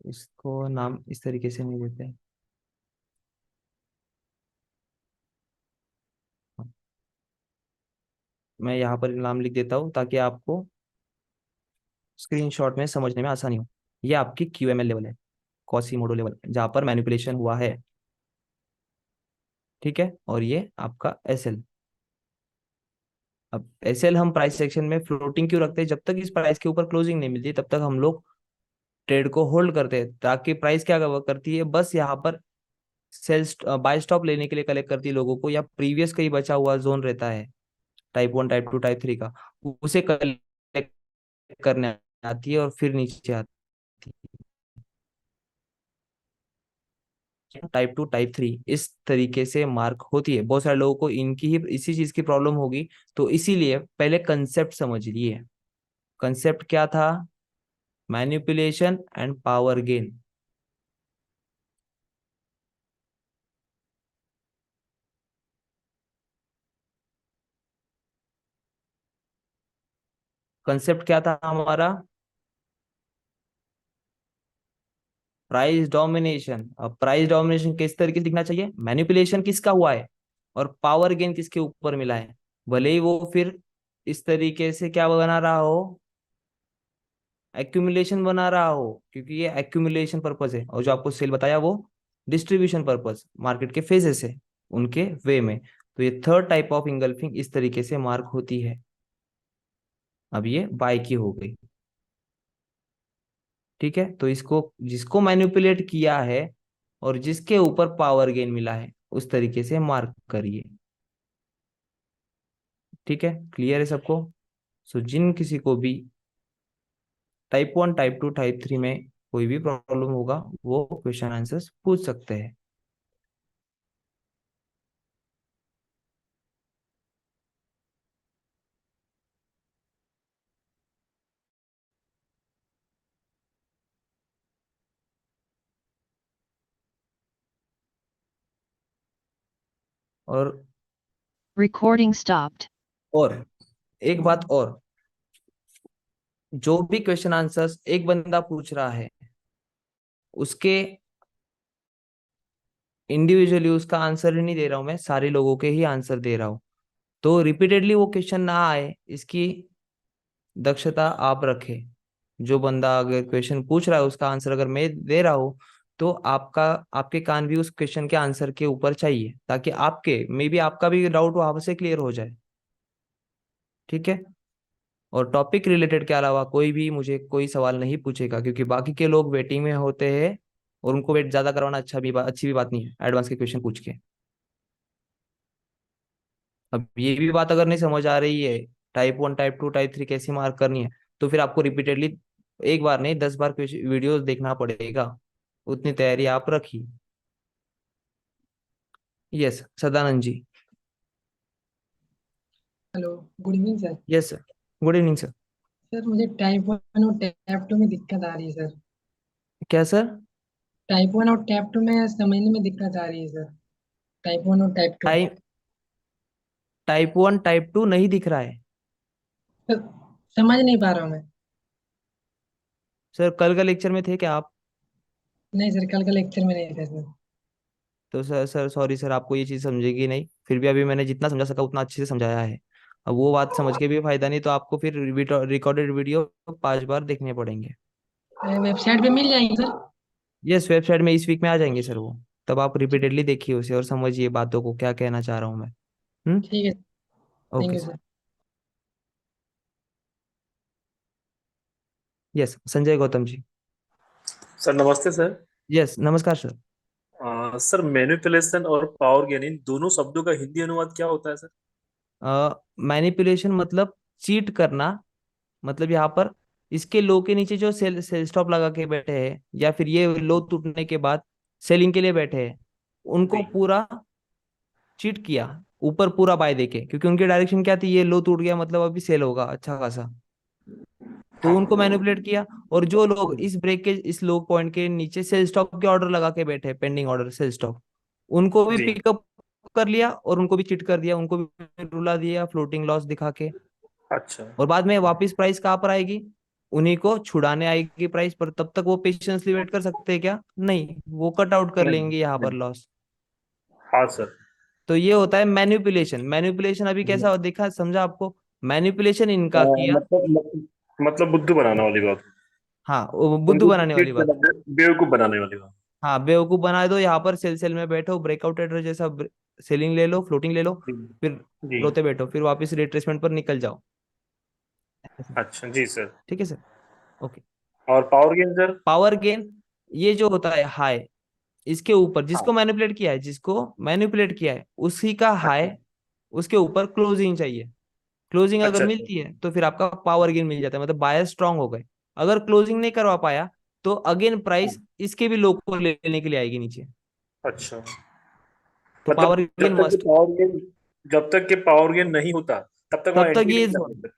इसको नाम इस तरीके से नहीं देते। मैं यहाँ पर नाम लिख देता हूँ ताकि आपको स्क्रीनशॉट में समझने में आसानी हो। ये आपकी क्यूएमएल लेवल है, क्वासीमोडो लेवल, जहाँ पर मैनिपुलेशन हुआ है। ठीक है, और ये आपका एसएल। अब एसएल हम प्राइस सेक्शन में फ्लोटिंग क्यों रखते हैं? जब तक इस प्राइस के ऊपर क्लोजिंग नहीं मिलती तब तक हम लोग ट्रेड को होल्ड करते हैं, ताकि प्राइस क्या करती है, बस यहाँ पर सेल्स बाय स्टॉप लेने के लिए कलेक्ट करती है लोगों को, या प्रीवियस कहीं बचा हुआ जोन रहता है टाइप 1 टाइप 2 टाइप 3 का, उसे कलेक्ट करने आती है और फिर नीचे आती है। टाइप 2 टाइप 3 इस तरीके से मार्क होती है। बहुत सारे लोगों को इनकी ही इसी चीज की प्रॉब्लम होगी, तो इसीलिए पहले कंसेप्ट समझ लिए। कंसेप्ट क्या था? Manipulation and power gain. Concept क्या था हमारा? Price domination. अब प्राइस डोमिनेशन किस तरीके से दिखना चाहिए? मैनिपुलेशन किसका हुआ है और पावर गेन किसके ऊपर मिला है। भले ही वो फिर इस तरीके से क्या बना रहा हो, एक्यूमुलेशन बना रहा हो, क्योंकि ये एक्यूमुलेशन पर्पज है, और जो आपको सेल बताया वो डिस्ट्रीब्यूशन पर्पज, मार्केट के फेजेस है उनके वे में। तो ये थर्ड टाइप ऑफ इंगल्फिंग इस तरीके से मार्क होती है। अब ये बाय की हो गई। ठीक है, तो इसको जिसको मैनिपुलेट किया है और जिसके ऊपर पावर गेन मिला है उस तरीके से मार्क करिए। ठीक है, क्लियर है सबको? सो जिन किसी को भी टाइप 1 टाइप 2 टाइप 3 में कोई भी प्रॉब्लम होगा वो क्वेश्चन आंसर्स पूछ सकते हैं। और
Recording stopped.
और एक बात और, जो भी क्वेश्चन आंसर्स एक बंदा पूछ रहा है उसके इंडिविजुअली उसका आंसर ही नहीं दे रहा हूं मैं, सारे लोगों के ही आंसर दे रहा हूं। तो रिपीटेडली वो क्वेश्चन ना आए, इसकी दक्षता आप रखें। जो बंदा अगर क्वेश्चन पूछ रहा है उसका आंसर अगर मैं दे रहा हूं, तो आपके कान भी उस क्वेश्चन के आंसर के ऊपर चाहिए, ताकि आपके मे बी आपका भी डाउट वहां से क्लियर हो जाए। ठीक है, और टॉपिक रिलेटेड के अलावा कोई भी मुझे कोई सवाल नहीं पूछेगा, क्योंकि बाकी के लोग वेटिंग में होते हैं और उनको वेट ज्यादा करवाना अच्छी भी बात नहीं है एडवांस के क्वेश्चन पूछ के। अब ये भी बात अगर नहीं समझ आ रही है टाइप 1 टाइप 2 टाइप 3 कैसी मार्क करनी है, तो फिर आपको रिपीटेडली एक बार नहीं 10 बार वीडियोस देखना पड़ेगा। उतनी तैयारी आप रखिए। Yes Sadanand ji.
Hello, good evening sir.
Yes sir, good evening sir.
Sir मुझे टाइप 1 और टाइप 2 में दिक्कत आ रही है सर।
क्या सर?
टाइप 1 और टाइप 2 में समझने में दिक्कत आ रही है सर। टाइप 1 और टाइप 2
टाइप टाइप 1 टाइप 2 नहीं दिख रहा है?
सर, समझ नहीं पा रहा हूँ मैं।
सर कल का लेक्चर में थे क्या आप?
नहीं सर, कल का लेक्चर में नहीं था सर।
तो सर सॉरी सर, आपको ये चीज समझेगी नहीं, फिर भी अभी मैंने जितना समझा सका उतना अच्छे से समझाया है। अब वो बात समझ के भी फायदा नहीं, तो आपको फिर रिकॉर्डेड वीडियो 5 बार देखने पड़ेंगे।
वेबसाइट पे मिल जाएंगे सर?
यस, वेबसाइट में इस वीक में आ जाएंगे सर वो। तब आप रिपीटेडली देखिए उसे और समझिए बातों को, क्या कहना चाह रहा हूँ मैं।
ठीक है। Thank
okay
you
sir.
Sir.
Yes Sanjay Gautam ji.
Sir नमस्ते सर।
यस नमस्कार सर।
सर मैनिपुलेशन और पावर गेन इन दोनों शब्दों का हिंदी अनुवाद क्या होता है सर?
मैनिपुलेशन मतलब चीट करना, मतलब यहाँ पर इसके लो के नीचे जो सेल स्टॉप लगा के बैठे हैं, या फिर ये लो टूटने के बाद सेलिंग के लिए बैठे हैं, उनको
जी।
पूरा चीट किया ऊपर पूरा बाय देके, क्योंकि उनकी डायरेक्शन क्या थी, ये लो टूट गया मतलब अभी सेल होगा अच्छा खासा, तो उनको मैनिपुलेट किया। और जो लोग इस ब्रेक के इस लो पॉइंट के नीचे सेल स्टॉप के ऑर्डर लगा के बैठे, पेंडिंग ऑर्डर सेल स्टॉप, उनको भी
जी।
पिकअप कर लिया और उनको भी चिट कर दिया, उनको भी रुला दिया फ्लोटिंग लॉस दिखा के।
अच्छा।
और बाद में वापस प्राइस कहाँ पर आएगी? उन्हीं को छुड़ाने आएगी प्राइस पर, तब तक वो पेशेंसली वेट कर सकते हैं क्या? नहीं, वो कट आउट कर
नहीं
लेंगे यहाँ पर
नहीं।
लॉस।
हाँ सर।
तो ये होता है मैनिपुलेशन। मैनिपुलेशन अभी
जी।
कैसा दिखा समझा आपको? मैनिपुलेशन इनका किया।
मतलब बुद्धू बनाने वाली बात।
हाँ, वो बुद्धू
उनको
बनाने वाली
चीट
बात।
बेवकूफ बनाने वाली बात।
हाँ, बेवकूफ बना दो, यहाँ पर सेल सेल में बैठो, ब्रेकआउट एड्रेस जैसा सेलिंग ले लो, फ्लोटिंग ले लो,
जी।
फिर
जी।
रोते बैठो, फिर वापस रिट्रेसमेंट पर निकल जाओ। ऐसे।
अच्छा जी सर।
ठीक है सर। ओके।
और power gain sir?
Power gain, ये जो होता है हाई, इसके ऊपर
हाँ।
जिसको मैनिपुलेट किया है, जिसको मैनिपुलेट किया है उसी का हाई,
अच्छा
उसके ऊपर क्लोजिंग चाहिए। क्लोजिंग अगर
अच्छा अच्छा।
मिलती है तो फिर आपका पावर गेन मिल जाता है, मतलब बायर स्ट्रांग हो गए। अगर क्लोजिंग नहीं करवा पाया तो अगेन
हाँ,
प्राइस इसके भी लो को लेने के लिए आएगी नीचे।
अच्छा।
तो
मतलब
पावर गेन मस्ट।
जब तक कि पावर गेन नहीं होता तब तक वहाँ
तब तक
एंट्री
ये
नहीं
जोन,
करनी सर।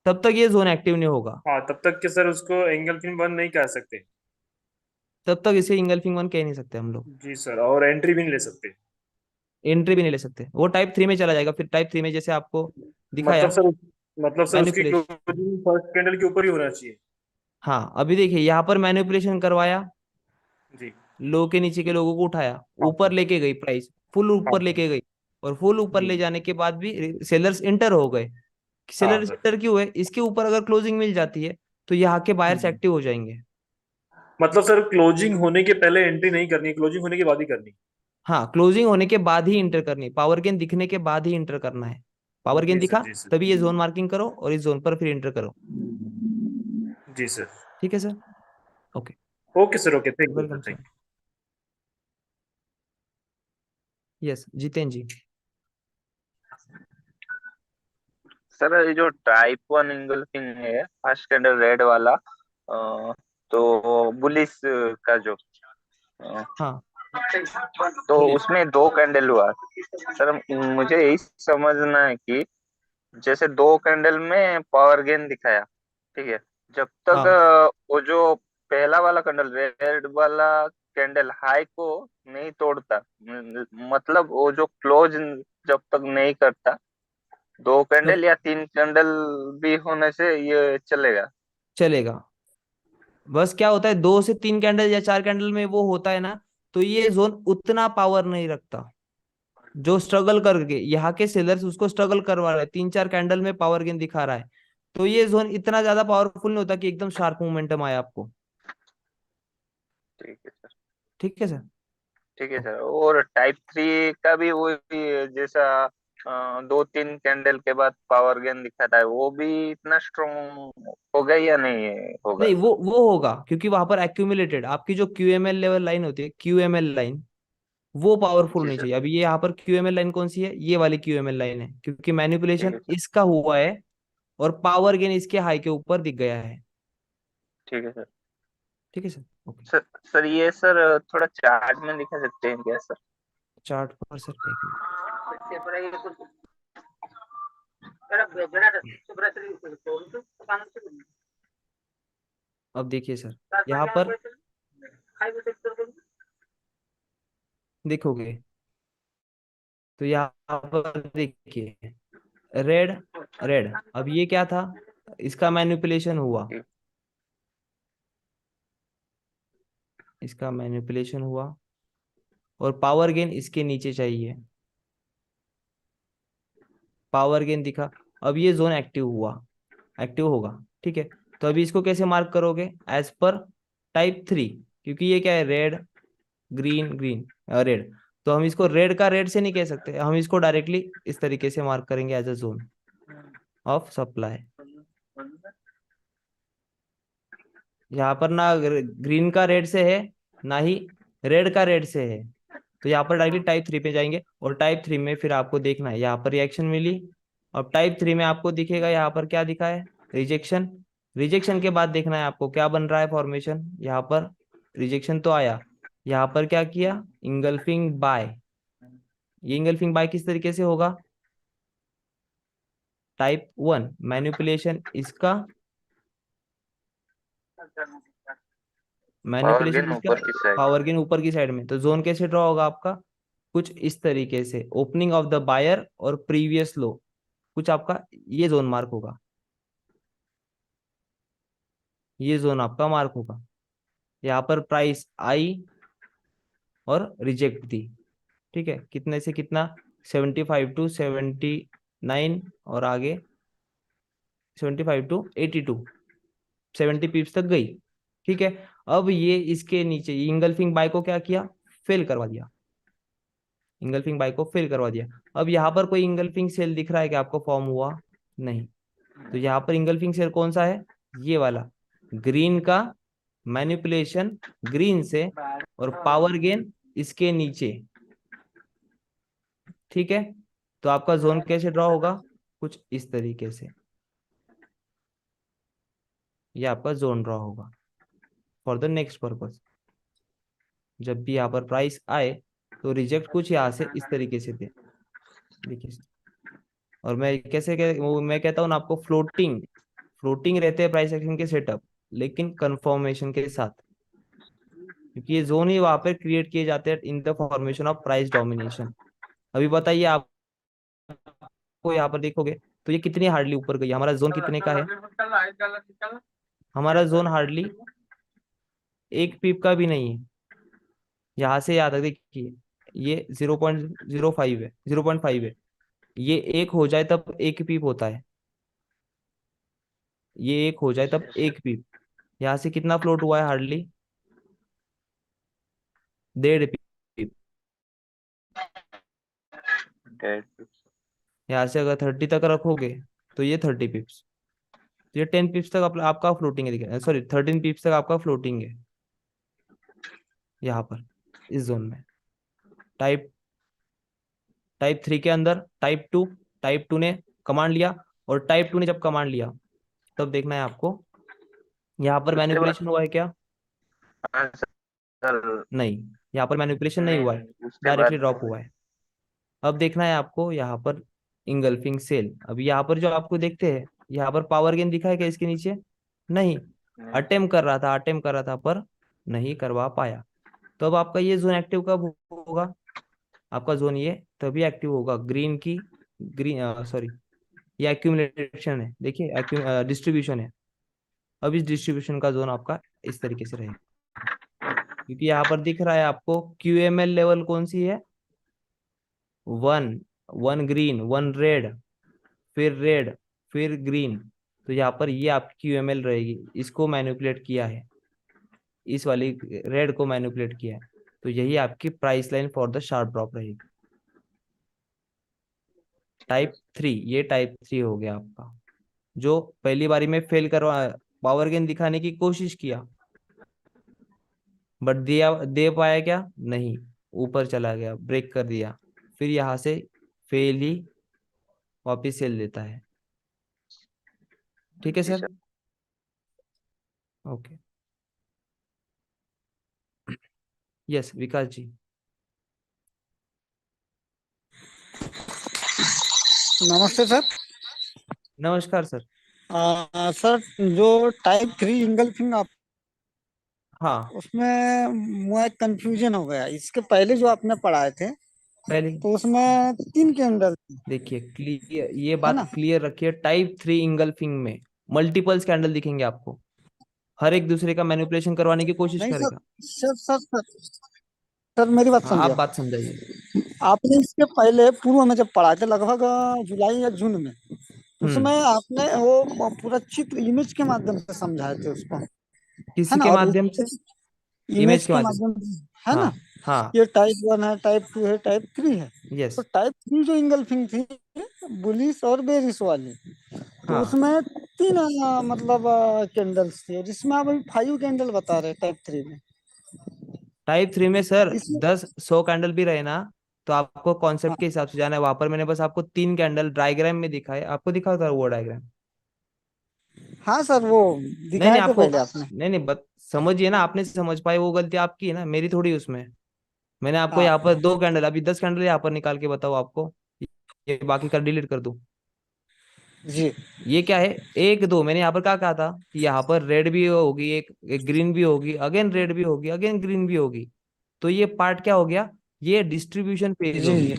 तब तक ये जोन एक्टिव नहीं होगा।
हाँ, तब तक कि सर उसको एंगल्फिंग बंद नहीं कर सकते।
तब तक इसे इंगल्फिंग वन कह नहीं सकते हम लोग।
जी सर, और एंट्री भी नहीं ले सकते।
एंट्री भी नहीं ले सकते, वो टाइप 3 में चला जाएगा। फिर टाइप 3 में जैसे आपको
मतलब
दिखाया
सर मतलब सर उसकी
मैनिपुलेशन।
क्लोजिंग फर्स्ट कैंडल के ऊपर ही होना चाहिए।
हाँ, अभी देखिए यहाँ पर मैनिपुलेशन करवाया,
जी।
लो के नीचे के लोगों को उठाया,
हाँ
ऊपर लेके गई प्राइस, फुल
हाँ
ऊपर लेके गई, और फुल ऊपर
जी।
ले जाने के बाद भी सेलर्स इंटर हो गए।
हाँ
सेलर्स
सर।
इंटर क्यों है? इसके ऊपर अगर क्लोजिंग मिल जाती है तो यहाँ के बायर्स
हम्म।
एक्टिव हो जाएंगे।
मतलब सर क्लोजिंग होने के पहले एंट्री नहीं करनी, क्लोजिंग होने के बाद ही करनी।
हाँ, क्लोजिंग होने के बाद ही इंटर करनी, पावर गेन दिखने के बाद ही इंटर करना है। पावर गेन
जी सर।
दिखा
जी सर।
तभी ये जोन मार्किंग करो और इस जोन पर फिर इंटर करो।
जी सर।
ठीक है sir. Okay.
Okay sir, okay, thank you sir,
welcome
thank
sir. Yes, Jiten ji.
Sir ये जो टाइप वन इंगल्फिंग है, फर्स्ट कैंडल रेड वाला, तो बुलिस का जो, अ,
हाँ,
तो
बोलिए।
उसमें दो कैंडल हुआ। सर मुझे यही समझना है कि जैसे दो कैंडल में पावर गेन दिखाया, ठीक है, जब तक
हाँ,
वो जो पहला वाला कैंडल, रेड वाला कैंडल हाई को नहीं तोड़ता, मतलब वो जो क्लोज जब तक नहीं करता, दो
तब
कैंडल या तीन कैंडल भी होने से ये चलेगा।
चलेगा। बस क्या होता है, 2 से 3 कैंडल या 4 कैंडल में वो होता है ना, तो ये जोन उतना पावर नहीं रखता। जो स्ट्रगल करके यहाँ के सेलर्स उसको स्ट्रगल करवा रहे हैं, 3 4 कैंडल में पावर गेन दिखा रहा है, तो ये जोन इतना ज्यादा पावरफुल नहीं होता कि एकदम शार्प मोमेंटम आए आपको।
ठीक है सर।
ठीक है सर।
ठीक है
ओके।
सर, और टाइप थ्री का भी वही है, जैसा दो तीन कैंडल के बाद पावर गेन दिखाता है, वो भी इतना स्ट्रॉन्ग होगा या नहीं होगा?
नहीं, वो होगा क्योंकि वहां पर एक्यूमुलेटेड आपकी जो क्यूएमएल लेवल लाइन होती है, क्यूएमएल लाइन, वो पावरफुल
जी
नहीं
सर।
चाहिए। अभी ये यहाँ पर क्यूएमएल लाइन कौन सी है? ये वाली क्यूएमएल लाइन है, क्योंकि
ठीक
मैनिपुलेशन
है सर।
इसका हुआ है और पावर गेन इसके हाई के ऊपर दिख गया है।
ठीक है सर।
ठीक है सर। ओके।
सर सर ये सर थोड़ा चार्ट में दिखा सकते हैं क्या सर?
चार्ट पर सर एक मिनट। अब देखिए सर, यहाँ पर देखोगे तो यहाँ पर देखिए, रेड, रेड, अब ये क्या था? इसका मैनिपुलेशन हुआ, इसका मैनिपुलेशन हुआ, और पावर गेन इसके नीचे चाहिए, पावर गेन दिखा। अब ये जोन एक्टिव हुआ, एक्टिव होगा। ठीक है। तो अभी इसको कैसे मार्क करोगे? एज पर टाइप 3, क्योंकि ये क्या है? Red, green, green, red. तो हम इसको रेड का रेड से नहीं कह सकते, हम इसको डायरेक्टली इस तरीके से मार्क करेंगे, as a zone of supply. यहाँ पर ना ग्रीन का रेड से है, ना ही रेड का रेड से है, तो यहाँ पर डायरेक्टली टाइप 3 पे जाएंगे, और टाइप 3 में फिर आपको देखना है, यहाँ पर रिएक्शन मिली। अब टाइप 3 में आपको दिखेगा यहाँ पर क्या दिखा है? रिजेक्शन। रिजेक्शन के बाद देखना है आपको क्या बन रहा है फॉर्मेशन। यहाँ पर रिजेक्शन तो आया, यहाँ पर क्या किया? Engulfing buy. ये इंगल्फिंग बाय किस तरीके से होगा? टाइप 1 मैनिपुलेशन इसका,
पावर
मैनिपुलेशन
गेन
इसका,
ऊपर की साइड।
पावर गेन ऊपर की साइड में। तो जोन कैसे ड्रॉ होगा आपका? कुछ इस तरीके से, ओपनिंग ऑफ द बायर और प्रीवियस लो, कुछ आपका ये जोन मार्क होगा, ये जोन आपका मार्क होगा। यहाँ पर प्राइस आई और रिजेक्ट दी। ठीक है, कितने से कितना? 75 to 79 और आगे 75 टू 82, 70 पिप्स तक गई। ठीक है, अब ये इसके नीचे इंगल्फिंग बाय को क्या किया, फेल करवा दिया, इंगल्फिंग बाय को फेल करवा दिया। अब यहाँ पर कोई इंगल्फिंग सेल दिख रहा है कि आपको फॉर्म हुआ, नहीं। तो यहाँ पर इंगल्फिंग सेल कौन सा है, ये वाला, ग्रीन का मैनिपुलेशन ग्रीन से और पावर गेन इसके नीचे। ठीक है, तो आपका जोन कैसे ड्रॉ होगा, कुछ इस तरीके से, ये आपका जोन ड्रॉ होगा फॉर द नेक्स्ट पर्पस। जब भी यहाँ पर प्राइस आए तो रिजेक्ट कुछ यहाँ से इस तरीके से दे, देखिए। और मैं मैं कहता हूँ ना आपको, फ्लोटिंग फ्लोटिंग रहते हैं प्राइस एक्शन के सेटअप, लेकिन कंफर्मेशन के साथ, क्योंकि ये जोन ही वहां पर क्रिएट किए जाते हैं in the formation of price domination. अभी बताइए आपको यहाँ पर देखोगे तो ये कितनी हार्डली ऊपर गई, हमारा जोन कितने का है, हमारा जोन हार्डली 1 पीप का भी नहीं है। यहाँ से याद है, देखिए ये 0.05 है, 0.5 है, ये 1 हो जाए तब 1 पीप होता है, ये 1 हो जाए तब 1 पीप। यहाँ से कितना फ्लोट हुआ है, हार्डली 1.5 पीप। यहाँ से अगर 30 तक रखोगे तो ये 30 पिप्स, तो ये 10 पिप्स तक आपका फ्लोटिंग है, सॉरी 13 पिप्स तक आपका फ्लोटिंग है यहाँ पर इस जोन में। टाइप 3 के अंदर टाइप टू ने कमांड लिया, और टाइप 2 ने जब कमांड लिया तब देखना है आपको यहाँ पर मैनिपुलेशन हुआ है क्या,
हाँ सर,
नहीं, यहाँ पर मैनिपुलेशन नहीं हुआ है,
उसके
डायरेक्टली
बाद
ड्रॉप हुआ है। अब देखना है आपको यहाँ पर इंगल्फिंग सेल। अब यहाँ पर जो आपको देखते हैं, यहाँ पर पावर गेन दिखा है क्या इसके नीचे, नहीं। अटेम्प्ट कर रहा था पर नहीं करवा पाया। तो अब आपका ये जोन एक्टिव कब होगा, आपका जोन ये तभी एक्टिव होगा, ग्रीन सॉरी ये एक्यूमुलेशन है, देखिए डिस्ट्रीब्यूशन है। अब इस डिस्ट्रीब्यूशन का जोन आपका इस तरीके से रहेगा, क्योंकि यहाँ पर दिख रहा है आपको QML लेवल कौन सी है, 1 ग्रीन 1 रेड फिर ग्रीन। तो यहाँ पर ये आपकी QML रहेगी, इसको मैनिपुलेट किया है, इस वाली रेड को मैनिपुलेट किया है, तो यही आपकी price line for the sharp drop रहेगी। ये टाइप 3 हो गया आपका, जो पहली बारी में फेल करवा, पावर गेन दिखाने की कोशिश किया बट दे पाया क्या, नहीं, ऊपर चला गया, ब्रेक कर दिया, फिर यहाँ से फेल ही वापिस सेल देता है। ठीक है
जी
सर,
सर।
ओके। यस विकास जी।
नमस्ते सर।
नमस्कार सर।
सर जो टाइप 3 इंगल्फिंग आप,
हाँ,
उसमें मुझे कंफ्यूजन हो गया। इसके पहले जो आपने पढ़ाए थे
पहले
तो उसमें 3 कैंडल थी,
देखिए क्लियर, ये
है
बात
ना?
क्लियर रखिए, टाइप 3 इंगल्फिंग में मल्टीपल कैंडल दिखेंगे आपको, हर एक दूसरे का मैनिपुलेशन करवाने की कोशिश
नहीं सर,
करेगा।
सर मेरी बात
हाँ, आप
समझिए।
बात समझाइए।
आपने इसके पहले पूर्व में जब पढ़ाए थे, लगभग जुलाई या जून में, उसमें
हम्म,
आपने वो पूरा चित्र इमेज के माध्यम से समझाए थे उसको, है ना?
किसके
और
माध्यम से,
इमेज
इमेज के
के
माध्यम,
माध्यम से, है
हाँ
ना?
हाँ,
ये टाइप 1 है, टाइप 2 है, टाइप 3 है।
यस,
तो टाइप 3 जो इंगल्फिंग थी, बुलिश और बेरिश वाली, तो
हाँ।
उसमें 3 मतलब कैंडल्स थी, जिसमें आप अभी 5 कैंडल बता रहे टाइप 3 में।
टाइप 3 में सर
इसमें
10-100 कैंडल भी रहे ना, तो आपको
हाँ,
कॉन्सेप्ट के हिसाब से जाना है। वहां पर मैंने बस आपको 3 कैंडल डायग्राम में दिखाए, आपको दिखा था वो डायग्राम,
हाँ सर, वो
नहीं नहीं
दिखाए थे
आपको,
पहले आपने।
नहीं नहीं समझिए ना, आपने समझ पाए वो गलती आपकी है ना, मेरी थोड़ी उसमें। मैंने आपको
हाँ
यहाँ पर 2 कैंडल, अभी 10 कैंडल यहाँ पर निकाल के बताओ आपको, ये बाकी का डिलीट कर दूं,
जी
ये क्या है, 1 2 मैंने यहाँ पर क्या कहा था कि यहाँ पर रेड भी होगी, एक ग्रीन भी होगी, अगेन रेड भी होगी, अगेन ग्रीन भी होगी। तो ये पार्ट क्या हो गया, ये डिस्ट्रीब्यूशन फेज हो
जी
गया।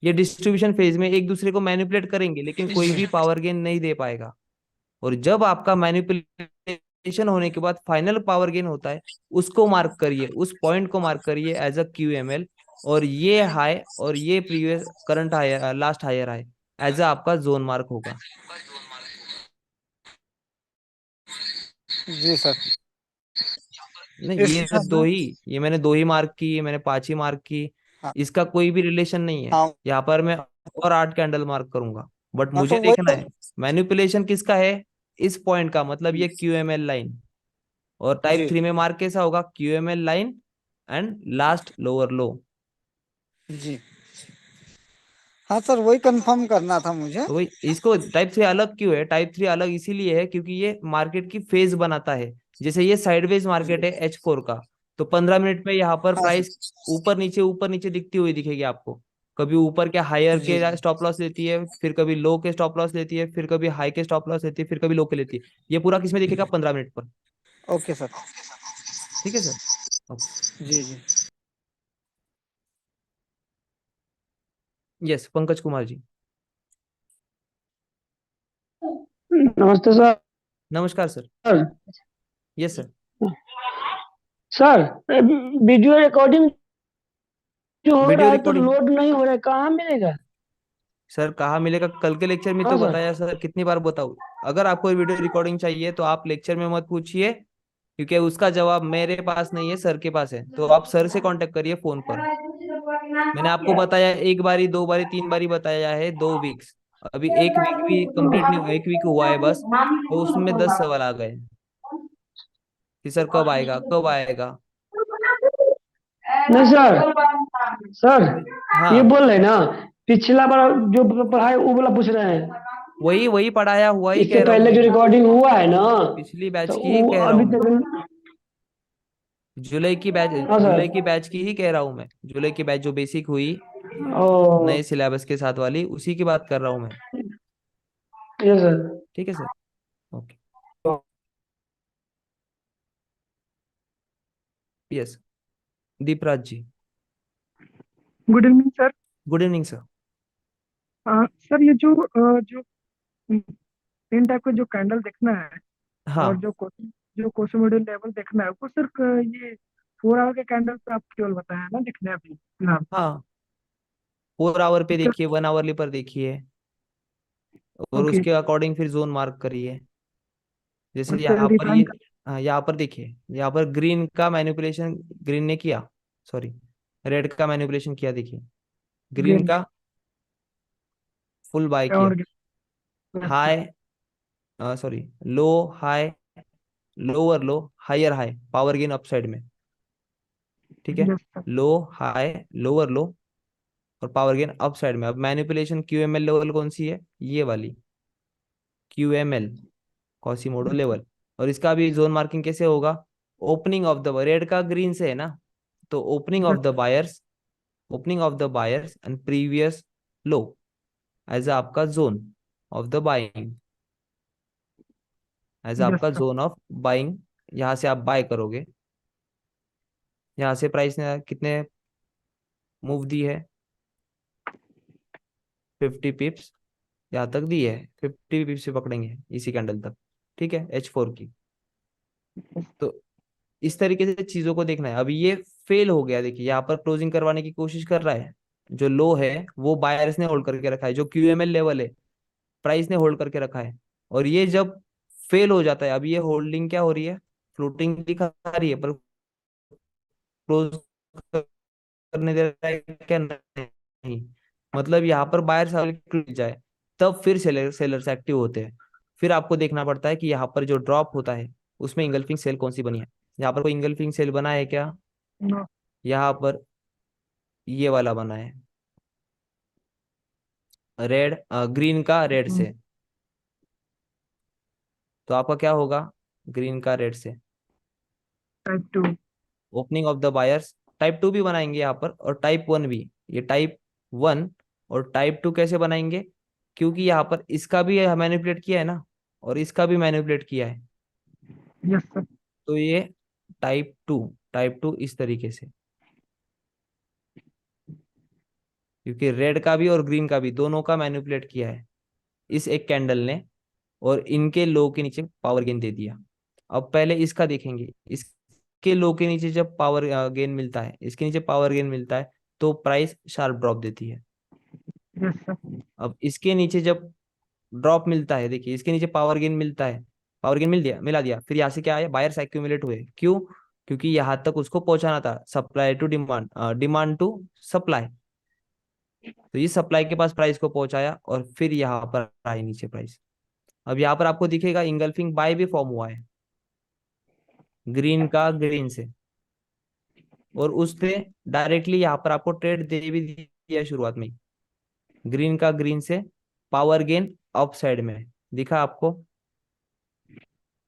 ये डिस्ट्रीब्यूशन फेज में एक दूसरे को मैनिपुलेट करेंगे, लेकिन कोई
जी
भी पावर गेन नहीं दे पाएगा। और जब आपका मैनिपुलेशन होने के बाद फाइनल पावर गेन होता है, उसको मार्क करिए, उस पॉइंट को मार्क करिए एज अ QML, और ये हाई और ये previous current higher, last higher high, as a आपका जोन मार्क होगा।
जी सर।
नहीं,
इस
ये दो ही, ये मैंने दो ही मार्क की, ये मैंने 5 ही मार्क की।
हाँ
इसका कोई भी रिलेशन नहीं है।
हाँ
यहाँ पर मैं और 8 कैंडल मार्क करूंगा, बट
हाँ,
मुझे
तो वही
देखना
तो।
है मैनिपुलेशन किसका है, इस पॉइंट का, मतलब ये QML लाइन। और टाइप
जी
3 में मार्क कैसा होगा, QML line and last lower लो।
जी। हाँ सर, वही कंफर्म करना था मुझे।
तो वही, इसको टाइप 3 अलग क्यों है, टाइप 3 अलग इसीलिए है क्योंकि ये मार्केट की फेज बनाता है। जैसे ये साइडवेज मार्केट है H4 का, तो 15 मिनट में यहाँ पर
हाँ
प्राइस
सर।
ऊपर नीचे दिखती हुई दिखेगी आपको। कभी ऊपर के हायर
जी
के
जी।
स्टॉप लॉस लेती है, फिर कभी लो के स्टॉप लॉस लेती है, फिर कभी हाई के स्टॉप लॉस लेती है, फिर कभी लो के लेती है। ये पूरा किसमें दिखेगा, 15 मिनट पर।
Okay sir.
ठीक है सर। ओके।
जी जी।
यस, पंकज कुमार जी।
नमस्ते सर।
नमस्कार sir. Yes sir.
Sir, video recording जो हो रहा
वीडियो
है तो
रिकॉर्डिंग
लोड नहीं हो रहा है, कहाँ मिलेगा?
सर कहाँ मिलेगा, कल के लेक्चर में
हाँ
तो
सर।
बताया सर, कितनी बार बताऊँ। अगर आपको वीडियो रिकॉर्डिंग चाहिए तो आप लेक्चर में मत पूछिए, क्योंकि उसका जवाब मेरे पास नहीं है, सर के पास है। तो आप सर से कांटेक्ट करिए फोन पर। मैंने आपको बताया, एक बारी, दो बारी, तीन बारी बताया है, 2 वीक्स। अभी एक वीक भी कंप्लीट नहीं हुआ, एक वीक हुआ है बस, तो उसमें 10 सवाल आ गए कि सर कब आएगा, कब आएगा।
नहीं सर, सर ये
हाँ,
बोल रहे हैं ना, पिछला बार जो पढ़ाए वो वाला पूछ रहे हैं।
वही वही पढ़ाया हुआ ही
इससे
कह रहा हूँ
पहले जो
मैं।
रिकॉर्डिंग हुआ है ना,
पिछली बैच
तो
की ही
वो
कह रहा
अभी
हूँ मैं।
तक।
जुलाई की बैच,
हाँ
जुलाई
सर।
की बैच की ही कह रहा हूँ मैं। जुलाई की बैच जो बेसिक हुई
ओ।
नए सिलेबस के साथ वाली, उसी की बात कर रहा हूँ मैं।
ये सर।
ठीक है sir. Okay. Yes, Deepraj ji.
Good evening sir.
Good evening sir.
Sir ये जो तीन टाइप का जो कैंडल देखना है, और
हाँ,
जो कोसमोडल लेवल देखना है, वो सर ये 4 आवर के कैंडल पे आप केवल बताया है ना लिखने अभी फिलहाल।
हाँ, 4 आवर पे
उसका
देखिए, 1 आवरली पर देखिए, और
ओके,
उसके अकॉर्डिंग फिर जोन मार्क करिए। जैसे
उससे
यहाँ पर
रिफाइन
ये,
कर।
हाँ, यहाँ पर देखिए, यहाँ पर ग्रीन का मैनिपुलेशन, ग्रीन ने किया, सॉरी, रेड का मैनिपुलेशन किया, देखिए ग्रीन
ग्रीन
का फुल बाय किया।
और yes sir.
High, sorry, low, high, lower low, higher high, power gain upside में। ठीक है,
yes sir.
Low, high, lower low, और पावर गेन अपसाइड में। अब मैनिपुलेशन QML लेवल कौन सी है, ये वाली QML, कॉसीमोडो लेवल। और इसका भी जोन मार्किंग कैसे होगा, ओपनिंग ऑफ द, रेड का ग्रीन से है ना, तो opening of
yes
the buyers, opening of the buyers and previous low as आपका zone of the buying, as
yes
आपका
सर।
Zone of buying. यहाँ से आप बाय करोगे। यहाँ से प्राइस ने कितने मूव दी है, 50 पिप्स यहाँ तक दी है, 50 पिप्स से पकड़ेंगे इसी कैंडल तक। ठीक है, H4 की। तो इस तरीके से चीजों को देखना है। अभी ये फेल हो गया, देखिए यहाँ पर क्लोजिंग करवाने की कोशिश कर रहा है। जो लो है वो बायर्स ने होल्ड करके रखा है, जो QML लेवल है प्राइस ने होल्ड करके रखा है। और ये जब फेल हो जाता है, अभी ये होल्डिंग क्या हो रही है, फ्लोटिंग दिखा रही है, पर क्लोज करने दे रहा है क्या, नहीं। मतलब यहाँ पर बायर्स क्लोज जाए, तब फिर सेलर्स एक्टिव होते हैं। फिर आपको देखना पड़ता है कि यहाँ पर जो ड्रॉप होता है उसमें इंगल्फिंग सेल कौन सी बनी है। यहाँ पर कोई इंगल्फिंग सेल बना है क्या,
नो।
यहाँ पर ये वाला बना है, रेड, ग्रीन का रेड से। तो आपका क्या होगा, ग्रीन का रेड से
type 2।
Opening of the buyers. Type 2 भी बनाएंगे यहाँ पर, और टाइप 1 भी। ये टाइप 1 और टाइप 2 कैसे बनाएंगे, क्योंकि यहाँ पर इसका भी मैनिपुलेट किया है ना, और इसका भी मैनिपुलेट किया है।
Yes sir.
तो ये टाइप 2 इस तरीके से, क्योंकि रेड का भी और ग्रीन का भी दोनों का मैनिपुलेट किया है इस एक कैंडल ने, और इनके लो के नीचे पावर गेन दे दिया। अब पहले इसका देखेंगे, इसके लो के नीचे जब पावर गेन मिलता है, इसके नीचे पावर गेन मिलता है, तो प्राइस शार्प ड्रॉप देती है।
Yes sir.
अब इसके नीचे जब ड्रॉप मिलता है, देखिए इसके नीचे पावर गेन मिलता है, पावर गेन मिला दिया। फिर यहाँ से क्या आया, बायर्स एक्यूमुलेट हुए। क्यों? क्योंकि यहाँ तक उसको पहुंचाना था, supply to demand, demand to supply. तो ये सप्लाई के पास प्राइस को पहुंचाया और फिर यहाँ पर आई नीचे प्राइस। अब यहाँ पर आपको दिखेगा इंगल्फिंग बाय भी फॉर्म हुआ है, ग्रीन का ग्रीन से, और उसने डायरेक्टली यहाँ पर आपको ट्रेड दे भी दिया शुरुआत में, ग्रीन का ग्रीन से पावर गेन अप साइड में दिखा आपको।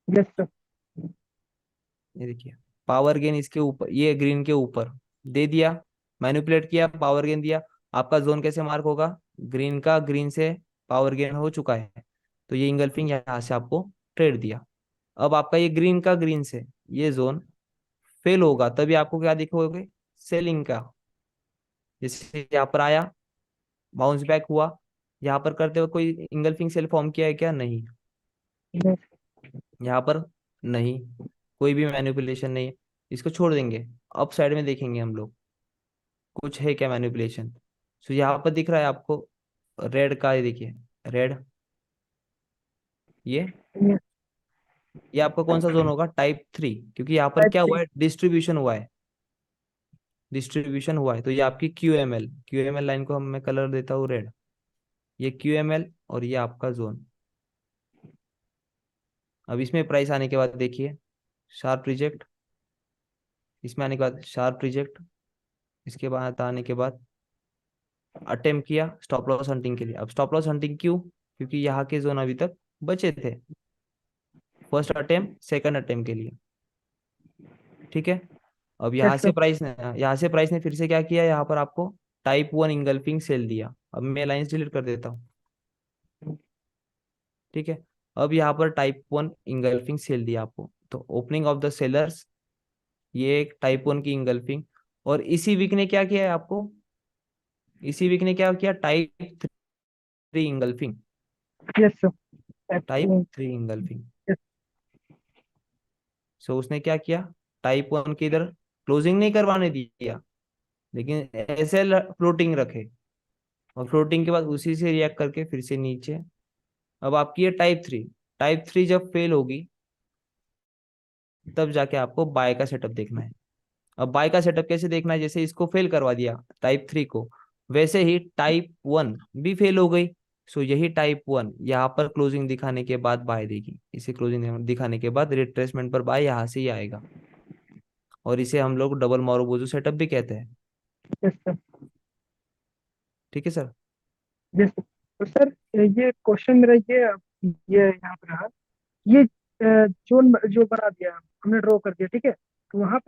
Yes sir.
ये देखिए पावर गेन इसके ऊपर, ये ग्रीन के ऊपर दे दिया, मैनिपुलेट किया, पावर गेन दिया। आपका जोन कैसे मार्क होगा, ग्रीन का ग्रीन से पावर गेन हो चुका है, तो ये इंगल्फिंग यहाँ से आपको ट्रेड दिया। अब आपका ये ग्रीन का ग्रीन से ये जोन फेल होगा, तभी आपको क्या दिखोगे, सेलिंग का। जैसे यहाँ पर आया, बाउंस बैक हुआ, यहाँ पर करते हुए कोई इंगल्फिंग सेल फॉर्म किया है क्या, नहीं।
यस।
यहाँ पर नहीं, कोई भी मैनिपुलेशन नहीं है, इसको छोड़ देंगे। अप साइड में देखेंगे हम लोग कुछ है क्या मैनिपुलेशन। सो यहाँ पर दिख रहा है आपको रेड का, ये देखिए रेड, ये
यस।
ये आपका कौन सा जोन होगा, टाइप 3, क्योंकि यहाँ पर
टाइप
क्या
3।
हुआ है, डिस्ट्रीब्यूशन हुआ है, डिस्ट्रीब्यूशन हुआ है। तो ये आपकी क्यूएमएल लाइन को हम मैं कलर देता हूँ रेड, ये क्यूएमएल और ये आपका जोन। अब इसमें प्राइस आने के बाद देखिए शार्प रिजेक्ट, इसमें आने के बाद शार्प रिजेक्ट, इसके बाद आने के बाद अटेम्प्ट किया स्टॉप लॉस हंटिंग के लिए। अब स्टॉप लॉस हंटिंग क्यों, क्योंकि यहाँ के जोन अभी तक बचे थे, फर्स्ट अटेम्प्ट सेकंड अटेम्प्ट के लिए, ठीक है। अब
यस सर।
यहाँ से प्राइस ने फिर से क्या किया, यहाँ पर आपको टाइप 1 इंगल्फिंग सेल दिया। अब मैं लाइंस डिलीट कर देता हूँ, ठीक है। अब यहाँ पर टाइप 1 इंगल्फिंग सेल दिया आपको, तो ओपनिंग ऑफ द सेलर्स, ये एक टाइप 1 की इंगल्फिंग। और इसी वीक ने क्या किया है आपको, इसी वीक ने क्या किया, type 3 engulfing,
yes sir.
Type 3 engulfing.
Yes.
So उसने क्या किया, टाइप 1 के इधर क्लोजिंग नहीं करवाने दिया, लेकिन ऐसे फ्लोटिंग रखे, और फ्लोटिंग के बाद उसी से रिएक्ट करके फिर से नीचे। अब आपकी ये टाइप 3 जब फेल होगी तब जाके आपको बाय का सेटअप देखना है। अब बाय का सेटअप कैसे देखना है, जैसे इसको फेल करवा दिया टाइप 3 को, वैसे ही टाइप 1 भी फेल हो गई। सो यही टाइप 1 यहाँ पर क्लोजिंग दिखाने के बाद बाय देगी, इसे क्लोजिंग दिखाने के बाद रिट्रेसमेंट पर बाय यहाँ से ही आएगा, और इसे हम लोग डबल मारुबोजू सेटअप भी कहते हैं,
यस सर।
ठीक है सर।
यस। तो सर ये क्वेश्चन मेरा ये यहाँ पे रहा, ये जोन जो बना दिया हमने, ड्रॉ कर दिया, ठीक है। तो
हाँ,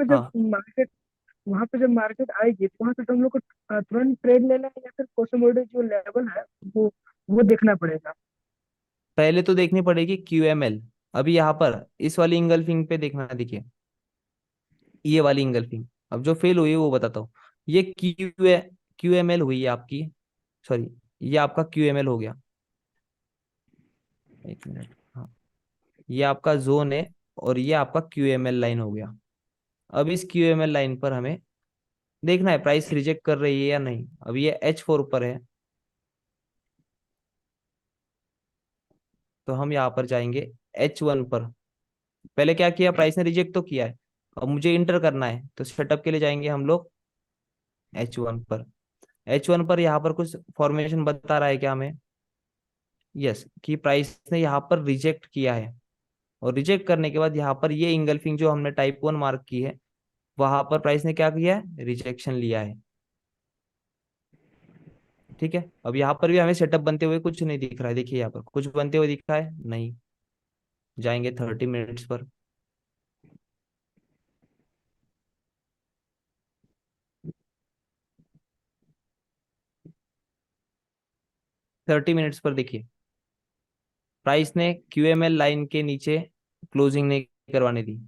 वहां पे जब मार्केट आएगी तो वहां पे तो हम लोग को तुरंत ट्रेड लेना है, या फिर कोसमोडो जो लेवल है वो वो देखना पड़ेगा।
पहले तो देखनी पड़ेगी क्यूएमएल। अभी यहाँ पर इस वाली इंगल्फिंग पे देखना, देखिए ये वाली इंगल्फिंग अब जो फेल हुई है वो बताता हूँ। ये क्यूएमएल हुई है आपकी, सॉरी ये आपका क्यूएमएल हो गया, एक मिनट, हाँ ये आपका जोन है और ये आपका क्यूएमएल लाइन हो गया। अब इस क्यूएमएल लाइन पर हमें देखना है प्राइस रिजेक्ट कर रही है या नहीं। अब ये H4 पर है, तो हम यहाँ पर जाएंगे H1 पर। पहले क्या किया, प्राइस ने रिजेक्ट तो किया है, अब मुझे इंटर करना है, तो सेटअप के लिए जाएंगे हम लोग H1 पर। H1 पर यहाँ पर कुछ फॉर्मेशन बता रहा है क्या हमें, यस, कि प्राइस ने यहाँ पर रिजेक्ट किया है, और रिजेक्ट करने के बाद यहाँ पर ये इंगल्फिंग जो हमने टाइप 1 मार्क की है, वहां पर प्राइस ने क्या किया है, रिजेक्शन लिया है, ठीक है। अब यहाँ पर भी हमें सेटअप बनते हुए कुछ नहीं दिख रहा है, देखिए यहाँ पर कुछ बनते हुए दिख रहा है नहीं। जाएंगे 30 मिनट्स पर, 30 मिनट्स पर देखिए प्राइस ने क्यूएमएल लाइन के नीचे क्लोजिंग नहीं करवाने दी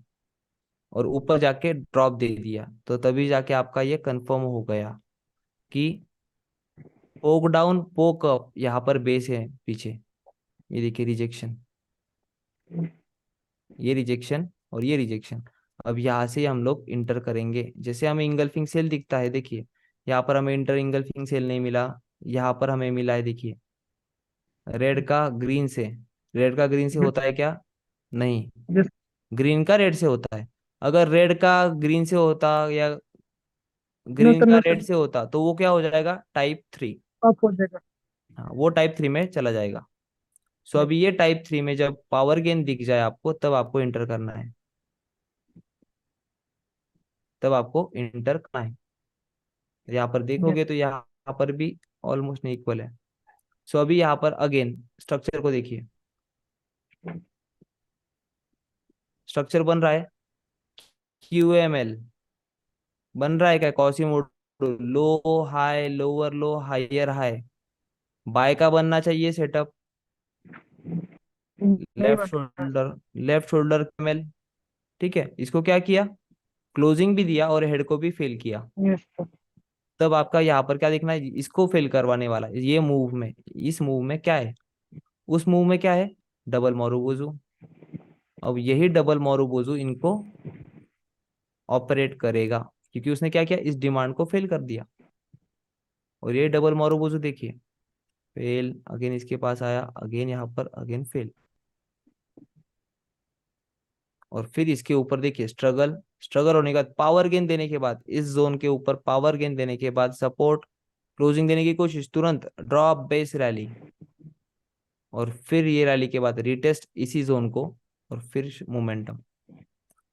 और ऊपर जाके ड्रॉप दे दिया, तो तभी जाके आपका ये कंफर्म हो गया कि पोक डाउन पोक अप, यहाँ पर बेस है पीछे, ये देखिए रिजेक्शन, ये रिजेक्शन और ये रिजेक्शन। अब यहाँ से हम लोग इंटर करेंगे, जैसे हमें इंगल्फिंग सेल दिखता है, देखिए यहाँ पर हमें इंटर इंगल्फिंग सेल नहीं मिला, यहाँ पर हमें मिला है देखिए रेड का ग्रीन से। रेड का ग्रीन से होता है क्या, नहीं,
जैसे
ग्रीन का रेड से होता है। अगर रेड का ग्रीन से होता या
नो
ग्रीन
सर,
का
नो
रेड
सर,
से होता तो वो क्या हो जाएगा, टाइप 3।
ऑफ हो जाएगा।
हाँ, वो टाइप 3 में चला जाएगा। So
yes.
अभी ये टाइप 3 में जब पावर गेन दिख जाए आपको, तब आपको इंटर करना है, तब आपको इंटर करना है। यहाँ पर
यस।
देखोगे तो यहाँ पर भी ऑलमोस्ट इक्वल है। सो अभी यहाँ पर अगेन स्ट्रक्चर को देखिए, स्ट्रक्चर बन रहा है, QML बन रहा है क्या, Quasimodo, low high lower low higher high, buy का बनना चाहिए सेटअप,
नहीं
लेफ्ट
बन रहा।
Shoulder, left shoulder camel. ठीक है, इसको क्या किया, क्लोजिंग भी दिया और हेड को भी फेल किया।
Yes sir.
तब आपका यहाँ पर क्या देखना है, इसको फेल करवाने वाला है ये मूव में, इस मूव में क्या है, उस मूव में क्या है, डबल मारूबोजू। अब यही डबल मारूबोजू इनको ऑपरेट करेगा, क्योंकि उसने क्या किया, इस डिमांड को फेल कर दिया। और ये डबल मारूबोजू देखिए, फेल अगेन, इसके पास आया अगेन, यहाँ पर अगेन फेल। और फिर इसके ऊपर देखिए स्ट्रगल, स्ट्रगल होने के बाद पावर गेन देने के बाद, इस जोन के ऊपर पावर गेन देने के बाद सपोर्ट, क्लोजिंग देने की कोशिश, तुरंत ड्रॉप बेस रैली, और फिर ये रैली के बाद रिटेस्ट इसी जोन को, और फिर मोमेंटम।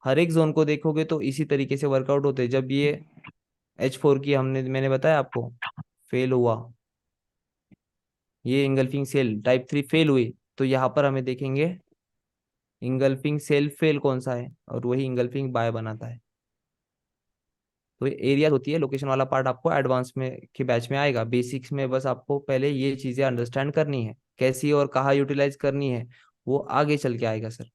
हर एक जोन को देखोगे तो इसी तरीके से वर्कआउट होते हैं। जब ये H4 की मैंने बताया आपको फेल हुआ, ये इंगल्फिंग सेल टाइप 3 फेल हुई, तो यहाँ पर हमें देखेंगे इंगल्फिंग सेल फेल कौन सा है, और वही इंगल्फिंग बाय बनाता है। तो ये एरिया होती है, लोकेशन वाला पार्ट आपको एडवांस में के बैच में आएगा। बेसिक्स में बस आपको पहले ये चीजें अंडरस्टैंड करनी है, कैसी और कहाँ यूटिलाइज करनी है, वो आगे चल के आएगा सर।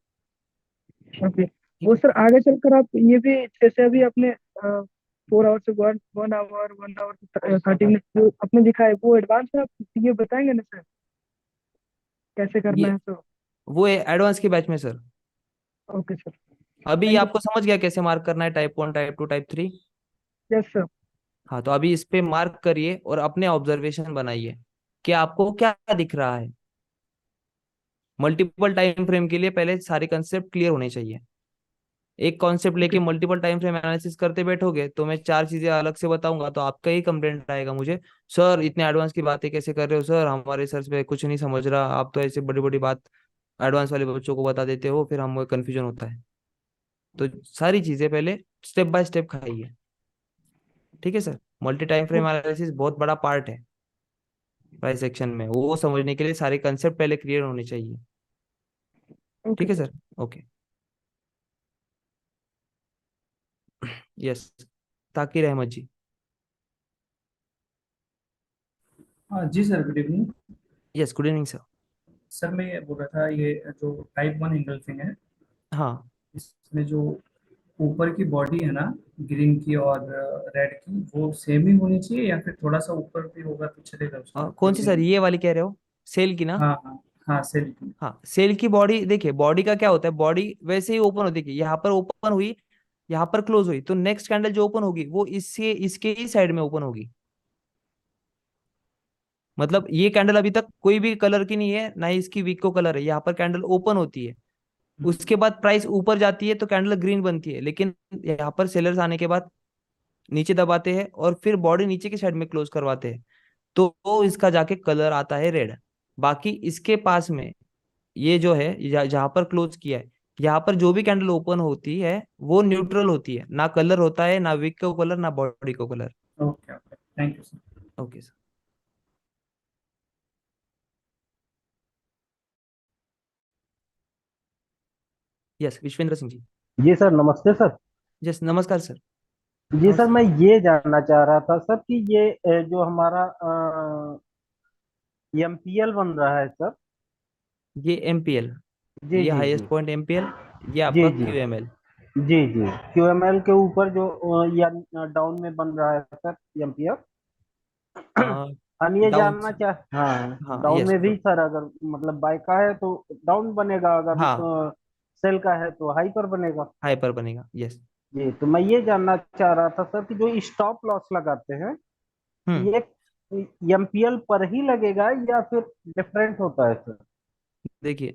ओके।
ठीक
वो
है।
सर आगे चलकर आप ये भी, जैसे अभी अपने 4 आवर से 1 आवर 1 आवर 30 मिनट जो आपने दिखा है, वो एडवांस में आप ये बताएंगे ना सर, कैसे करना
ये
है तो?
वो है एडवांस के बैच में सर।
Okay sir.
अभी
थैंक यू।
आपको समझ गया कैसे मार्क करना है, type 1 type 2 type 3।
Yes sir.
हाँ, तो अभी इस पे मार्क करिए और अपने ऑब्जर्वेशन बनाइए कि आपको क्या दिख रहा है। मल्टीपल टाइम फ्रेम के लिए पहले सारे कंसेप्ट क्लियर होने चाहिए। एक कॉन्सेप्ट
ओके।
लेके मल्टीपल टाइम फ्रेम एनालिसिस करते बैठोगे तो मैं 4 चीजें अलग से बताऊंगा, तो आपका ही कंप्लेंट आएगा मुझे, सर इतने एडवांस की बातें कैसे कर रहे हो सर, हमारे सर पे कुछ नहीं समझ रहा, आप तो ऐसे बड़ी बड़ी बात एडवांस वाले बच्चों को बता देते हो, फिर हमें कंफ्यूजन होता है। तो सारी चीजें पहले स्टेप बाय स्टेप खाइए। ठीक है sir, multi time frame analysis बहुत बड़ा पार्ट है प्राइस सेक्शन में, वो समझने के लिए सारे कंसेप्ट पहले क्लियर होने चाहिए।
ओके
ठीक है
sir.
Sir, okay. Yes, Takir Ahmed ji.
हाँ जी sir, good evening.
Yes, good evening sir.
Sir मैं ये बोल रहा था, ये जो टाइप 1 एंगल्फिंग है,
हाँ,
इसमें जो ऊपर की बॉडी है ना, ग्रीन की और रेड की, वो सेम ही होनी चाहिए या फिर थोड़ा सा ऊपर भी होगा तो चलेगा उसमें
कौन सी सर,
क्लोजिंग?
ये वाली कह रहे हो, सेल की ना?
हाँ हाँ हाँ, सेल की।
हाँ, सेल की बॉडी देखिए, बॉडी का क्या होता है, बॉडी वैसे ही ओपन होती है, यहाँ पर ओपन हुई, यहाँ पर क्लोज हुई, तो नेक्स्ट कैंडल जो ओपन होगी वो इससे इसके ही साइड में ओपन होगी। मतलब ये कैंडल अभी तक कोई भी कलर की नहीं है, ना ही इसकी वीक को कलर है, यहाँ पर कैंडल ओपन होती है, उसके बाद प्राइस ऊपर जाती है तो कैंडल ग्रीन बनती है, लेकिन यहाँ पर सेलर्स आने के बाद नीचे दबाते हैं और फिर बॉडी नीचे की साइड में क्लोज करवाते हैं, तो इसका जाके कलर आता है रेड। बाकी इसके पास में ये जो है, जहां पर क्लोज किया है, यहाँ पर जो भी कैंडल ओपन होती है वो न्यूट्रल होती है, ना कलर होता है, ना विक को कलर, ना बॉडी को colour.
Okay okay, thank you sir.
Okay sir. Yes, Vishwendra Singh ji.
जी सर, नमस्ते सर।
यस, नमस्कार सर।
जी सर,
नमस्ते।
मैं ये जानना चाह रहा था सर कि ये जो हमारा एमपीएल बन रहा है सर।
ये MPL,
जी
ये
जी
हाईएस्ट
जी।
पॉइंट MPL, ये
जी
आपका
जी।
QML।
जी जी, क्यूएमएल के ऊपर जो या डाउन में बन रहा है सर एमपीएल। हम ये
डाउन,
जानना चाह, हाँ,
हाँ
डाउन
यस,
में भी सर, अगर मतलब बाय का है तो डाउन बनेगा, अगर
हाँ
सेल का है तो हाई पर बनेगा।
हाई पर बनेगा, यस।
जी, तो मैं ये जानना चाह रहा था सर कि जो स्टॉप लॉस लगाते हैं,
हम्म,
ये एमपीएल पर ही लगेगा या फिर डिफरेंट होता है सर?
देखिए,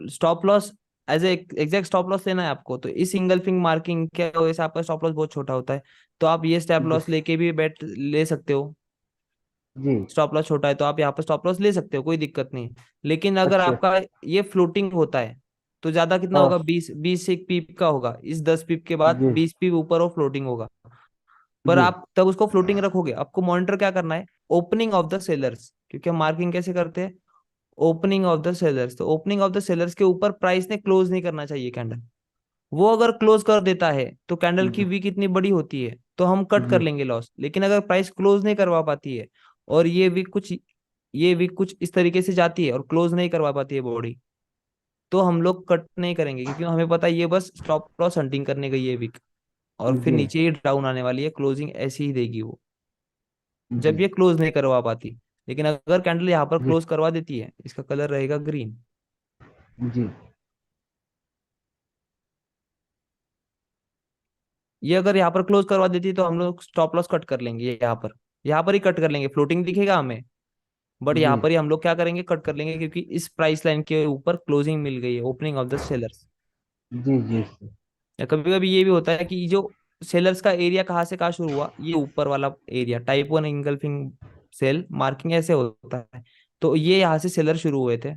stop loss as a exact stop loss लेना है आपको, तो इस इंगल्फिंग मार्किंग के वजह से आपका स्टॉप लॉस बहुत छोटा होता है, तो आप ये स्टॉप
जी
लॉस लेके भी बेट ले सकते हो।
जी।
स्टॉप लॉस छोटा है तो आप यहाँ पर स्टॉप लॉस ले सकते हो, कोई दिक्कत नहीं। लेकिन अगर
अच्छा।
आपका ये फ्लोटिंग होता है तो ज्यादा कितना
हाँ।
होगा, 20 एक पीप का होगा, इस 10 पीप के बाद
जी
20 पीप ऊपर वो फ्लोटिंग होगा। पर
जी
आप तब उसको फ्लोटिंग रखोगे, आपको मॉनिटर क्या करना है, ओपनिंग ऑफ द सेलर्स, क्योंकि हम मार्किंग कैसे करते हैं, ओपनिंग ऑफ द सेलर्स। तो ओपनिंग ऑफ द सेलर्स के ऊपर प्राइस ने क्लोज नहीं करना चाहिए कैंडल। वो अगर क्लोज कर देता है तो कैंडल की
जी
वी कितनी बड़ी होती है, तो हम कट कर
जी
लेंगे लॉस। लेकिन अगर प्राइस क्लोज नहीं करवा पाती है और ये वीक कुछ इस तरीके से जाती है और क्लोज नहीं करवा पाती है बॉडी, तो हम लोग कट नहीं करेंगे, क्योंकि हमें पता है ये बस स्टॉप लॉस हंटिंग करने गई है वीक, और फिर
जी
नीचे ही डाउन आने वाली है, क्लोजिंग ऐसी ही देगी वो,
जी
जब ये क्लोज नहीं करवा पाती। लेकिन अगर कैंडल यहाँ पर
जी
क्लोज करवा देती है, इसका कलर रहेगा ग्रीन।
जी
ये अगर यहाँ पर क्लोज करवा देती है तो हम लोग स्टॉप लॉस कट कर लेंगे, यहाँ पर ही कट कर लेंगे, फ्लोटिंग दिखेगा हमें, बट
जी
यहाँ पर ही हम लोग क्या करेंगे, कट कर लेंगे, क्योंकि इस प्राइस लाइन के ऊपर क्लोजिंग मिल गई है, ओपनिंग ऑफ द सेलर्स।
जी जी
या कभी कभी ये भी होता है कि जो सेलर्स का एरिया कहाँ से कहाँ शुरू हुआ, ये ऊपर वाला area type 1 engulfing sell marking ऐसे होता है, तो ये यहाँ से सेलर शुरू हुए थे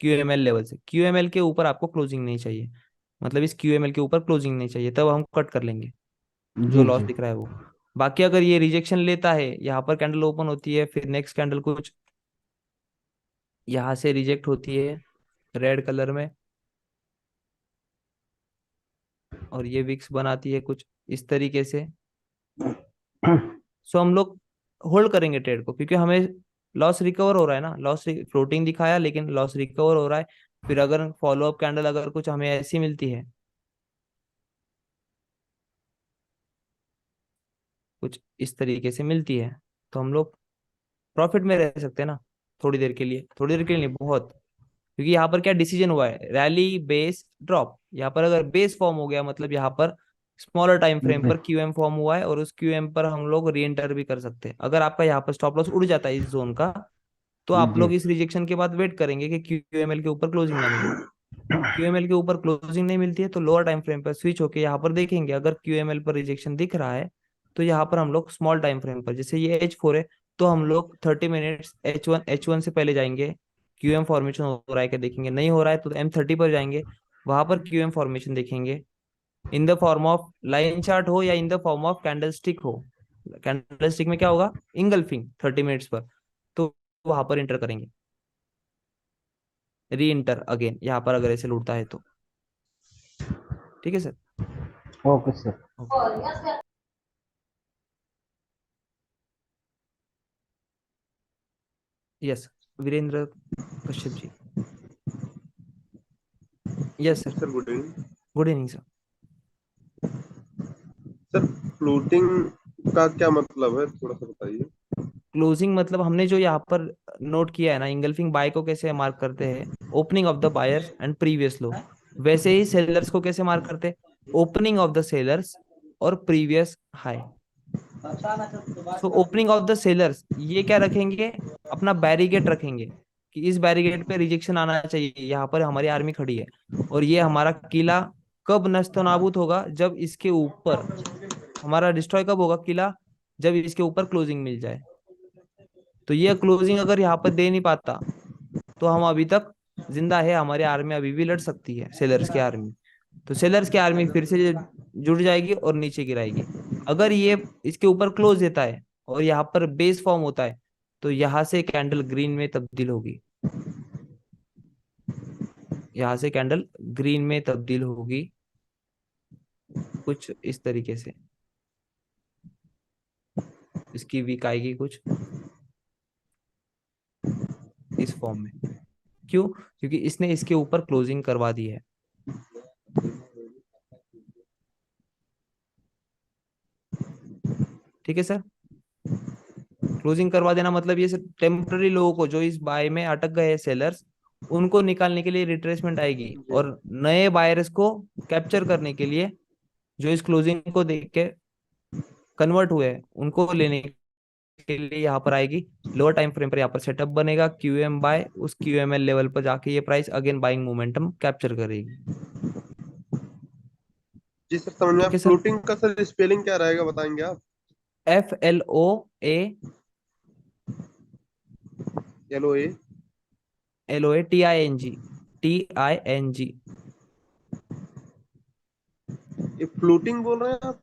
क्यूएमएल लेवल से, क्यूएमएल के ऊपर आपको क्लोजिंग नहीं चाहिए, मतलब इस क्यूएमएल के ऊपर क्लोजिंग नहीं चाहिए, तब हम कट कर लेंगे जो
जी
लॉस
जी
दिख रहा है वो। बाकी अगर ये रिजेक्शन लेता है, यहाँ पर कैंडल ओपन होती है, फिर नेक्स्ट कैंडल कुछ यहाँ से रिजेक्ट होती है रेड कलर में, और ये विक्स बनाती है कुछ इस तरीके से, सो हम लोग होल्ड करेंगे ट्रेड को, क्योंकि हमें लॉस रिकवर हो रहा है ना, लॉस फ्लोटिंग दिखाया लेकिन लॉस रिकवर हो रहा है। फिर अगर फॉलो अप कैंडल अगर कुछ हमें ऐसी मिलती है, कुछ इस तरीके से मिलती है, तो हम लोग प्रॉफिट में रह सकते हैं ना, थोड़ी देर के लिए, थोड़ी देर के लिए नहीं, बहुत। क्योंकि यहाँ पर क्या डिसीजन हुआ है, रैली बेस ड्रॉप, यहाँ पर अगर बेस फॉर्म हो गया मतलब यहाँ पर स्मॉलर टाइम फ्रेम
जी
पर क्यूएम फॉर्म हुआ है, और उस क्यूएम पर हम लोग री एंटर भी कर सकते हैं। अगर आपका यहाँ पर स्टॉप लॉस उड़ जाता है इस जोन का, तो आप
जी
लोग इस रिजेक्शन के बाद वेट करेंगे कि क्यूएमएल के ऊपर क्लोजिंग ना मिले। क्यूएमएल के ऊपर क्लोजिंग नहीं मिलती है तो लोअर टाइम फ्रेम पर स्विच होके यहाँ पर देखेंगे, अगर क्यूएमएल पर रिजेक्शन दिख रहा है तो यहाँ पर हम लोग स्मॉल टाइम फ्रेम पर, जैसे ये H4 है, तो हम लोग 30 मिनट्स H1 से पहले जाएंगे, क्यूएम फॉर्मेशन हो रहा है क्या देखेंगे, नहीं हो रहा है तो M30 पर जाएंगे, वहां पर क्यूएम फॉर्मेशन देखेंगे, इन the form of line chart हो या इन the form of candle stick हो। कैंडल स्टिक में क्या होगा, इंगल्फिंग 30 मिनट्स पर, तो वहां पर इंटर करेंगे, री इंटर अगेन यहाँ पर अगर ऐसे लूटता है तो। ठीक है sir.
Okay sir.
Okay. Yes, Virendra Kashyap ji. Yes sir.
Sir good evening.
Good evening sir.
Sir floating का क्या मतलब है, थोड़ा सा बताइए।
क्लोजिंग मतलब हमने जो यहाँ पर नोट किया है ना, इंगल्फिंग बाय को कैसे मार्क करते हैं, opening of the buyers and previous लो, वैसे ही सेलर्स को कैसे मार्क करते हैं, ओपनिंग ऑफ द सेलर्स और previous high. So opening of the sellers ये क्या रखेंगे, अपना बैरिकेड रखेंगे कि इस बैरिकेड पे रिजेक्शन आना चाहिए, यहाँ पर हमारी आर्मी खड़ी है, और ये हमारा किला कब नष्ट नाबूद होगा, जब इसके ऊपर हमारा डिस्ट्रॉय कब होगा किला, जब इसके ऊपर क्लोजिंग मिल जाए। तो ये क्लोजिंग अगर यहाँ पर दे नहीं पाता तो हम अभी तक जिंदा है, हमारी आर्मी अभी भी लड़ सकती है सेलर्स की आर्मी, तो सेलर्स की आर्मी फिर से जुड़ जाएगी और नीचे गिराएगी। अगर ये इसके ऊपर क्लोज देता है और यहाँ पर बेस फॉर्म होता है, तो यहाँ से कैंडल ग्रीन में तब्दील होगी, यहाँ से कैंडल ग्रीन में तब्दील होगी कुछ इस तरीके से, इसकी वीक आएगी कुछ इस फॉर्म में। क्यों, क्योंकि इसने इसके ऊपर क्लोजिंग करवा दी है। ठीक है सर। क्लोजिंग करवा देना मतलब ये टेम्पररी लोगों को जो इस बाय में अटक गए हैं सेलर्स, उनको निकालने के लिए रिट्रेसमेंट आएगी, और नए बायर्स को कैप्चर करने के लिए जो इस क्लोजिंग को देख के कन्वर्ट हुए हैं उनको लेने के लिए यहाँ पर आएगी, लोअर टाइम फ्रेम पर यहाँ पर सेटअप बनेगा, क्यूएम बाय, उस क्यूएमएल लेवल पर जाके ये price again buying momentum capture करेगी।
जी सर समझ में।
ठीक है सर।
फ्लोटिंग का सर स्पेलिंग क्या रहेगा बताएंगे आप?
FLOA
LOA
LOA TING।
ये फ्लोटिंग बोल रहे हैं आप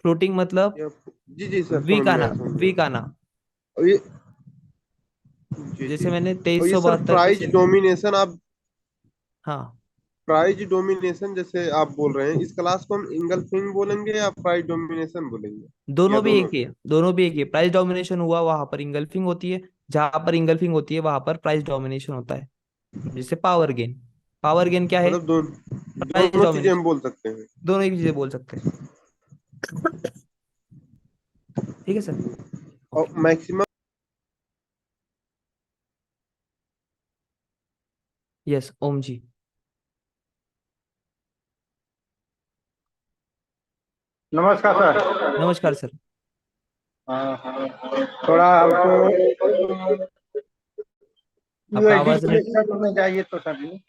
फ्लोटिंग मतलब
या? जी जी सर
वीक
समझ में
आना,
आया, समझ में
वीक
आया।
आना।
और ये जी
जैसे
जी।
मैंने
और ये सर
2372 के
प्राइस
से,
डोमिनेशन आप
हाँ
प्राइस डोमिनेशन जैसे आप बोल रहे हैं, इस क्लास को हम इंगल्फिंग बोलेंगे या प्राइस डोमिनेशन बोलेंगे या
दोनों भी
दोनों?
एक ही है, दोनों भी एक ही है। प्राइस डोमिनेशन हुआ वहां पर इंगल्फिंग होती है, जहां पर इंगल्फिंग होती है वहां पर प्राइस डोमिनेशन होता है। जैसे पावर गेन, पावर गेन क्या है?
मतलब
प्राइस
दोनों चीजें हम
डोमिनेशन।
बोल सकते हैं।
दोनों एक चीजें बोल सकते हैं। ठीक है सर।
और
ओके।
मैक्सिमम
यस ओम जी।
नमस्कार सर।
नमस्कार सर।
थोड़ा हमको
आपका आवाज
में चाहिए तो सर।